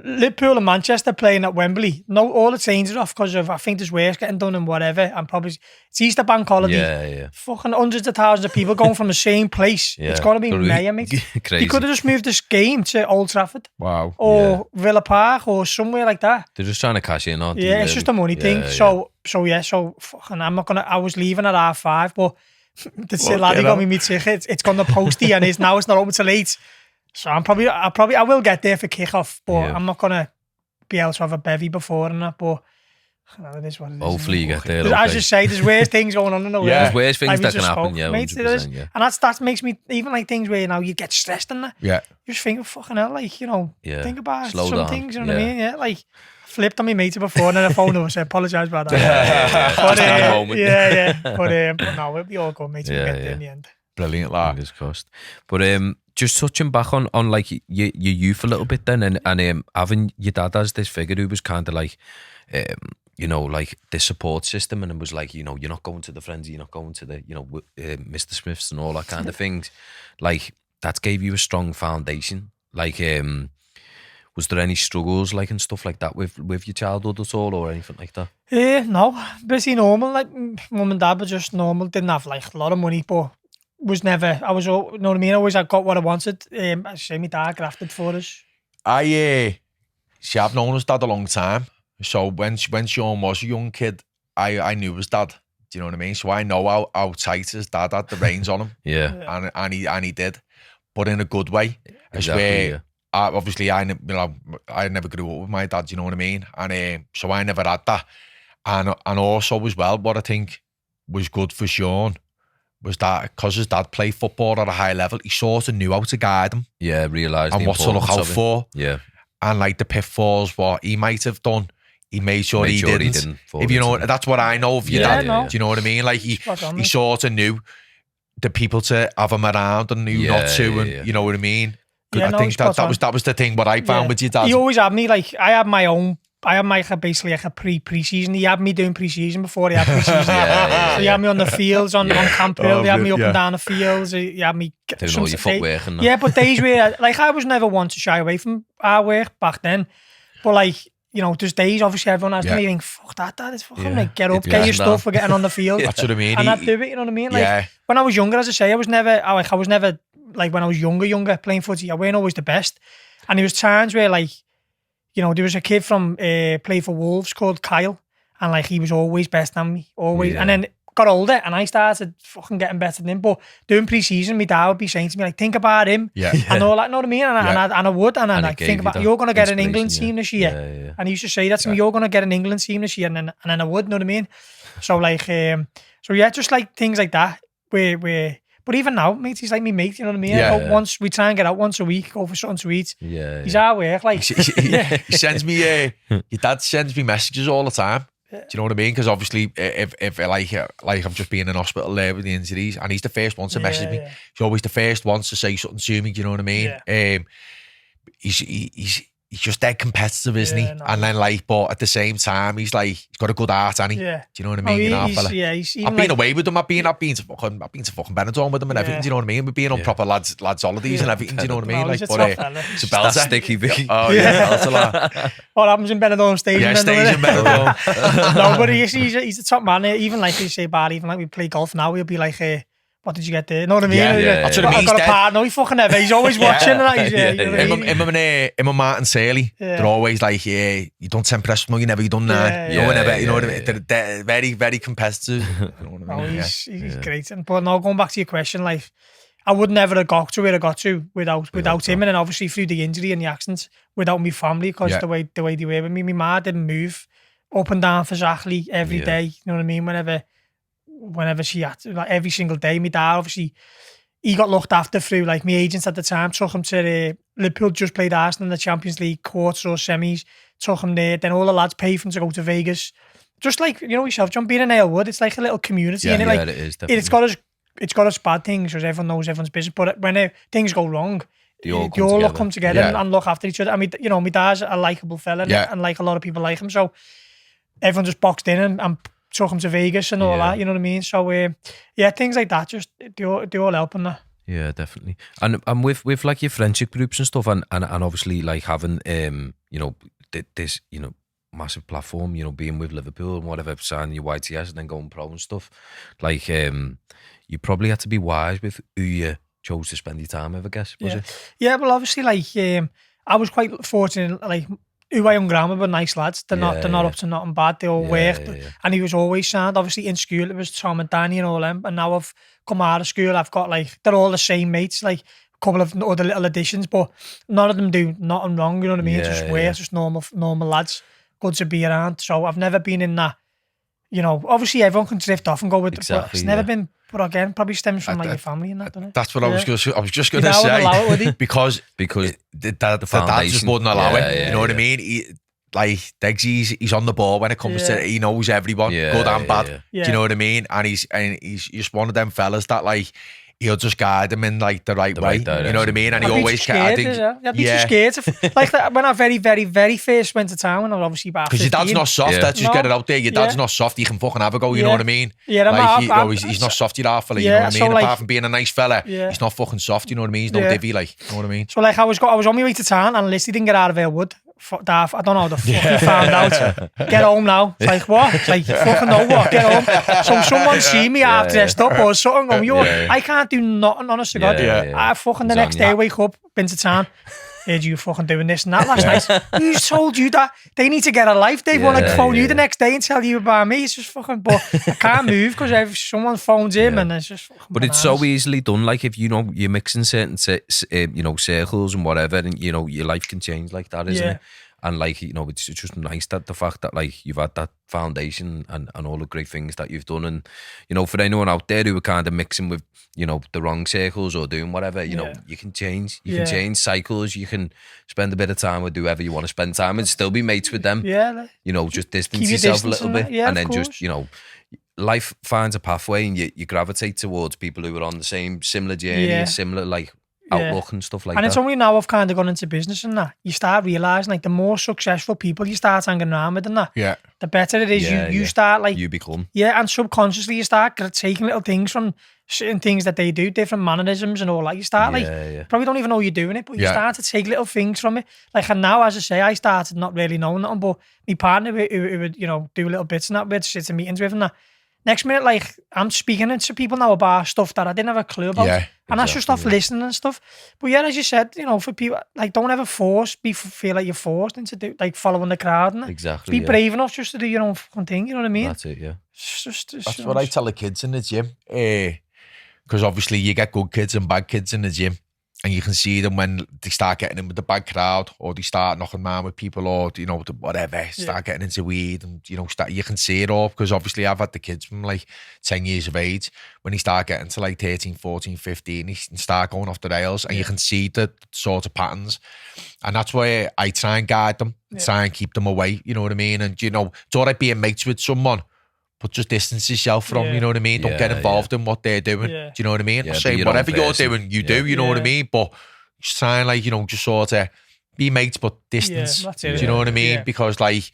Liverpool and Manchester playing at Wembley. No, all the trains are off because of, I think there's work getting done and whatever, and probably it's Easter bank holiday. Yeah. Fucking hundreds of thousands of people going from the same place. Yeah. It's got to be mayhem, mate. Crazy. They could have just moved this game to Old Trafford. Wow. Or Villa Park or somewhere like that. They're just trying to cash in on. Yeah, it's just a money thing. So fucking, I'm not gonna. I was leaving at 5:30, but the laddie got me ticket. It's gone to postie and it's not open till 8. So I will get there for kickoff, but I'm not gonna be able to have a bevy before and that. But it is what it is. Hopefully you get there. As you say, there's worse things going on in the world. There's worse things that can happen. Spoke, yeah, mate, 100%, yeah. And that makes me even like things where you get stressed and that. Yeah. You just think, fucking hell, like think about Slow some down. things. You know what I mean? Yeah, like. Flipped on my mate before and then I phoned him and said, apologise about that. But no, we'll be all good, mate. We'll get there in the end. Brilliant, lad. Fingers crossed. But just touching back on like your youth a little bit then, and having your dad as this figure who was kind of like, like this support system, and it was like, you're not going to the frenzy, you're not going to the, Mr. Smiths and all that kind of things. Like, that gave you a strong foundation. Like, was there any struggles like and stuff like that with your childhood at all or anything like that? No, busy normal. Like, mum and dad were just normal. Didn't have like a lot of money, but was never. I was, you know what I mean. I got what I wanted. I say my dad grafted for us. I've known his dad a long time. So when Sean was a young kid, I knew his dad. Do you know what I mean? So I know how tight his dad had the reins on him. Yeah. And he did, but in a good way. Exactly. Obviously, I never grew up with my dad. You know what I mean? And so I never had that. And also as well, what I think was good for Sean was that because his dad played football at a high level, he sort of knew how to guide him. Yeah, realised and what to look out for. Yeah. And like the pitfalls, what he might have done, he made sure he didn't. If you know, that's what I know of your dad. No. Do you know what I mean? Like he sort of knew the people to have him around and knew not to, and you know what I mean. Yeah, I think that was the thing what I found with your dad. He always had me like I had basically like a pre-season. He had me doing pre-season before he had pre-season. So he had me on the fields on Camp Hill. He had me up and down the fields. He had me doing all your footwork and that. Yeah, but days where like I was never one to shy away from our work back then. But like, there's days obviously everyone has to me think, fuck that, dad, it's fucking like get up, get your stuff for getting on the field. That's what I mean. And I'd do it, you know what I mean? Like when I was younger, as I say, I was never like when I was younger playing footy, I weren't always the best. And there was times where like, there was a kid from played for Wolves called Kyle, and like he was always best than me, always. And then got older and I started fucking getting better than him. But doing pre-season, my dad would be saying to me like, think about him and all that, know what I mean? And I would, and I'd think about, you're going to get an England team this year. And he used to say that to me, you're going to get an England team this year, and then I would, know what I mean? So like, just like things like that where but even now, mate, he's like me mate, you know what I mean? Once we try and get out once a week, go for something to eat. He's hard work, like. He sends me, your dad sends me messages all the time. Do you know what I mean? Because obviously, if like I've just been in hospital there with the injuries, and he's the first one to message me. He's always the first one to say something to me. Do you know what I mean? He's just dead competitive, isn't he? No. And then but at the same time, he's got a good heart, and he. Do you know what I mean? I've been away with him. I've been to fucking Benetton with him and everything. Do you know what I mean? We've been on proper lads holidays and everything. Do you know what I mean? He's a tough fella. It's a belter. Sticky big. Oh yeah, belter. What happens in Benetton stage? Yeah, stage in Benetton. No, but he's a top man. Even like you say, Barry, even like we play golf now, he'll be like, what did you get there? Know what I mean? That's what I mean. I've got a partner. He fucking never. He's always watching. Him and Martin Saley, they're always like, you don't impress me. You never done that. You know what I mean? They're very, very competitive. He's great. But now going back to your question, like I would never have got to where I got to without him, and then obviously through the injury and the accidents, without my family, because the way they were with me. My ma didn't move up and down for Zachley every day. You know what I mean? Whenever she had to, like every single day. My dad, obviously, he got looked after through like my agents at the time. Took him to Liverpool, just played Arsenal in the Champions League quarters or semis. Took him there. Then all the lads paid for him to go to Vegas. Just like, you know yourself, John, being in Halewood, it's like a little community. Yeah, innit? Like, it is, definitely. It's got its bad things, because everyone knows everyone's business. But when things go wrong, they all come together and look after each other. I mean, you know, my dad's a likeable fella, and like a lot of people like him. So everyone just boxed in and took him to Vegas and all that. You know what I mean? So things like that, just they all help in that. Yeah, definitely. And with like your friendship groups and stuff, and obviously like having you know, this, you know, massive platform, you know, being with Liverpool and whatever, signing your YTS and then going pro and stuff, like you probably had to be wise with who you chose to spend your time with, I guess, was it? Yeah, well, obviously, like I was quite fortunate, like who I hung around with were nice lads. They're not up to nothing bad. They all worked, and he was always sound. Obviously in school it was Tom and Danny and all them, and now I've come out of school, I've got like, they're all the same mates, like a couple of other little additions, but none of them do nothing wrong, you know what I mean? Just work, just normal lads. Good to be around. So I've never been in that, you know, obviously everyone can drift off and go with exactly, but it's never been, but again, probably stems from like your family and that, doesn't it? That's what I was just going to say. Because the dad just wouldn't allow it. You know what I mean? Like Deggsy, he's on the ball when it comes to, he knows everyone, good and bad. Do you know what I mean? And he's just one of them fellas that like, he'll just guide them in like the right way. You know what I mean? And he always I'd be too scared to, like that, when I very, very, very first went to town, when I was obviously about 15. Because your dad's not soft, let's just get it out there. Your dad's not soft, he can fucking have a go, you know what I mean? Yeah, like, he's not soft, you're half fella, you know what I mean? Apart from being a nice fella, he's not fucking soft, you know what I mean? He's no divvy, like, you know what I mean? So like I was on my way to town and Listy didn't get out of Halewood. Daft, I don't know how the fuck he found out. Get home now. It's like, what? It's like, you fucking know what? Get home. So someone see me half dressed up or something, going, I can't do nothing, honest to God. I fucking the next day wake up, been to town. Heard you fucking doing this and that last night. Who's told you that? They need to get a life. They want to phone you the next day and tell you about me. It's just fucking, but I can't move because if someone phones him and it's just fucking But bananas. It's so easily done. Like if you know you're mixing certain you know, circles and whatever, and you know your life can change like that, isn't it? And like, you know, it's just nice that the fact that like you've had that foundation and all the great things that you've done. And, you know, for anyone out there who are kind of mixing with, you know, the wrong circles or doing whatever, you know, you can change. You can change cycles. You can spend a bit of time with whoever you want to spend time and still be mates with them. You know, just distance yourself a little bit. And then just, you know, life finds a pathway and you gravitate towards people who are on the similar journey, similar like outlook and stuff like that. And it's only now I've kind of gone into business and that you start realising like the more successful people you start hanging around with and that, the better it is. You start like you become and subconsciously you start taking little things from certain things that they do, different mannerisms and all that. You start probably don't even know you're doing it, but you start to take little things from it. Like, and now, as I say, I started not really knowing nothing, but my partner who would, you know, do little bits and that, we'd sit in meetings with and that. Next minute, like, I'm speaking to people now about stuff that I didn't have a clue about. And that's just off listening and stuff. But as you said, you know, for people, like, don't ever feel like you're forced into like following the crowd. And exactly. Be brave enough just to do your own fucking thing, you know what I mean? That's it, That's what I tell the kids in the gym. Because obviously you get good kids and bad kids in the gym. And you can see them when they start getting in with the bad crowd, or they start knocking around with people, or, you know, whatever, start getting into weed, and, you know, you can see it all. Because obviously I've had the kids from like 10 years of age. When they start getting to like 13, 14, 15, they start going off the rails, and you can see the sort of patterns. And that's why I try and guide them, try and keep them away, you know what I mean? And, you know, it's all right being mates with someone, but just distance yourself from, you know what I mean? Don't get involved in what they're doing. Do you know what I mean? I'm saying whatever you're doing, you do, you know what I mean? But just try and, like, you know, just sort of be mates, but distance. Do you know what I mean? Because, like,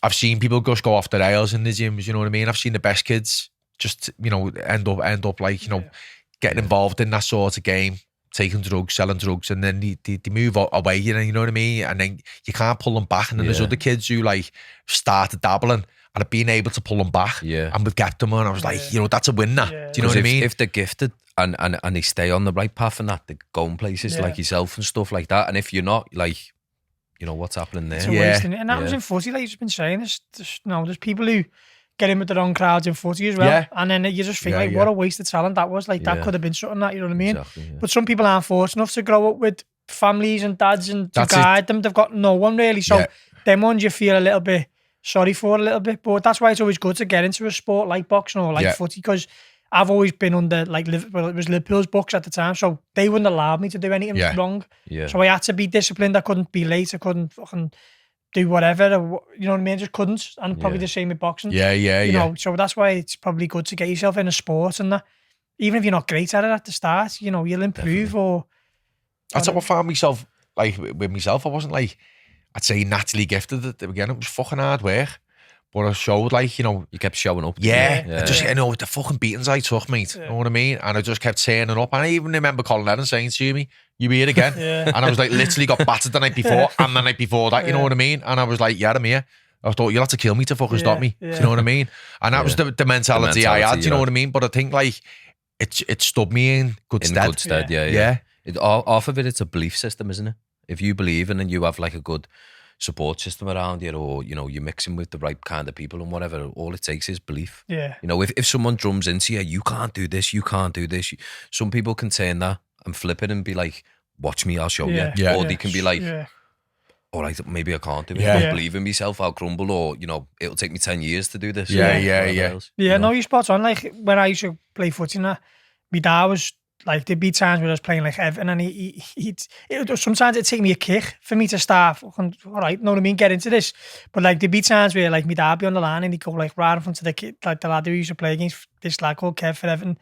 I've seen people just go off the rails in the gyms, you know what I mean? I've seen the best kids just, you know, end up like, you know, getting involved in that sort of game, taking drugs, selling drugs, and then they move away, you know what I mean? And then you can't pull them back. And then there's other kids who, like, started dabbling and have been able to pull them back. And we've kept them on. I was like, you know, that's a winner. Do you know what I mean? If they're gifted and they stay on the right path and that, they go in places like yourself and stuff like that. And if you're not, like, you know, what's happening there? It's a waste, and that was in footy, like you've just been saying. There's people who get in with the wrong crowds in footy as well. Yeah. And then you just think, what a waste of talent that was. Like, that could have been something that, you know what I mean? Exactly, yeah. But some people aren't fortunate enough to grow up with families and dads and to guide them. They've got no one really. So them ones you feel a little bit sorry for a little bit. But that's why it's always good to get into a sport like boxing or like footy, because I've always been under, like, well, it was Liverpool's books at the time, so they wouldn't allow me to do anything wrong. Yeah. So I had to be disciplined. I couldn't be late. I couldn't fucking do whatever. You know what I mean? I just couldn't. And probably the same with boxing. You know, so that's why it's probably good to get yourself in a sport and that. Even if you're not great at it at the start, you know, you'll improve. Definitely. Or that's how I found myself. Like with myself, I wasn't like, I'd say naturally gifted at the beginning. It was fucking hard work. But I showed, like, you know... You kept showing up. I just, you know, the fucking beatings I took, mate. You know what I mean? And I just kept turning up. And I even remember Colin Lennon saying to me, you here again? And I was like, literally got battered the night before and the night before that, you know what I mean? And I was like, yeah, I'm here. I thought, you'll have to kill me to fucking stop me. Do you know what I mean? And that was the mentality I had, you know what I mean? But I think, like, it stood me in good stead. In good stead, yeah. Half of it, it's a belief system, isn't it? If you believe in and you have, like, a good support system around you, or, you know, you're mixing with the right kind of people and whatever, all it takes is belief. You know, if someone drums into you, you can't do this, some people can turn that and flip it and be like, watch me, I'll show you. Or they can be like, all right, maybe I can't do it. I don't believe in myself, I'll crumble, or, you know, it'll take me 10 years to do this. No, you're spot on. Like, when I used to play footy and that, my dad was like, there'd be times where I was playing like Everton, and sometimes it'd take me a kick for me to start fucking, all right, know what I mean, get into this. But like, there'd be times where like my dad be on the line and he'd go like right in front of the kid, like the lad who used to play against, this lad called Kev for Everton.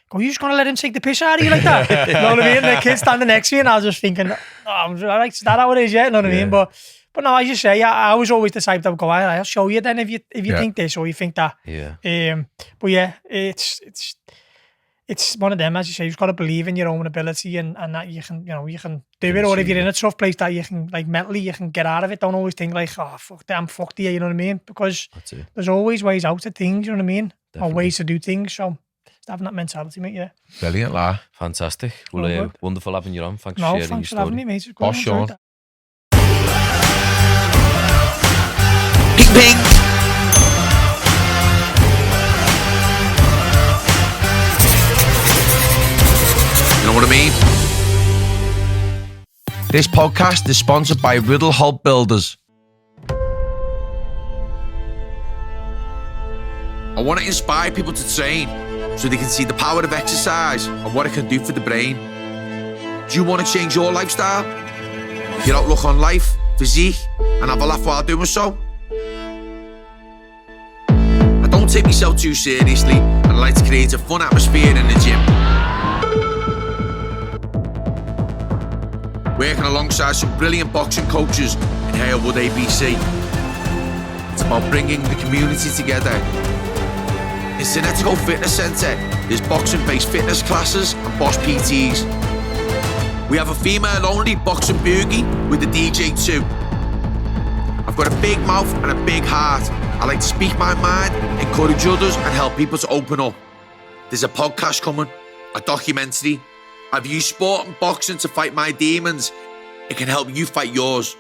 Go, you just gonna let him take the piss out of you like that? You know what I mean? And the kid standing next to me, and I was just thinking, oh, like, is that how it is? You know what I mean? But no, as you say, I was always the type that would go, I'll show you then if you think this or you think that. But yeah, it's one of them, as you say, you've got to believe in your own ability and that you can do it. Or if you're in a tough place that you can, like, mentally, you can get out of it. Don't always think like, oh, fuck that, I'm fucked here, you know what I mean? Because there's always ways out of things, you know what I mean? Definitely. Or ways to do things. So it's having that mentality, mate, Brilliant, la. Fantastic. Well, wonderful having you on. Thanks for sharing your story. Thanks for having me, mate. It's good. Sean. Ping, ping. You know what I mean? This podcast is sponsored by Riddle Halt Builders. I want to inspire people to train so they can see the power of exercise and what it can do for the brain. Do you want to change your lifestyle, your outlook on life, physique, and have a laugh while doing so? I don't take myself too seriously, and I like to create a fun atmosphere in the gym. Working alongside some brilliant boxing coaches in Halewood ABC. It's about bringing the community together. In Cinetico Fitness Centre, there's boxing-based fitness classes and boss PTs. We have a female-only boxing boogie with the DJ too. I've got a big mouth and a big heart. I like to speak my mind, encourage others, and help people to open up. There's a podcast coming, a documentary. I've used sport and boxing to fight my demons. It can help you fight yours.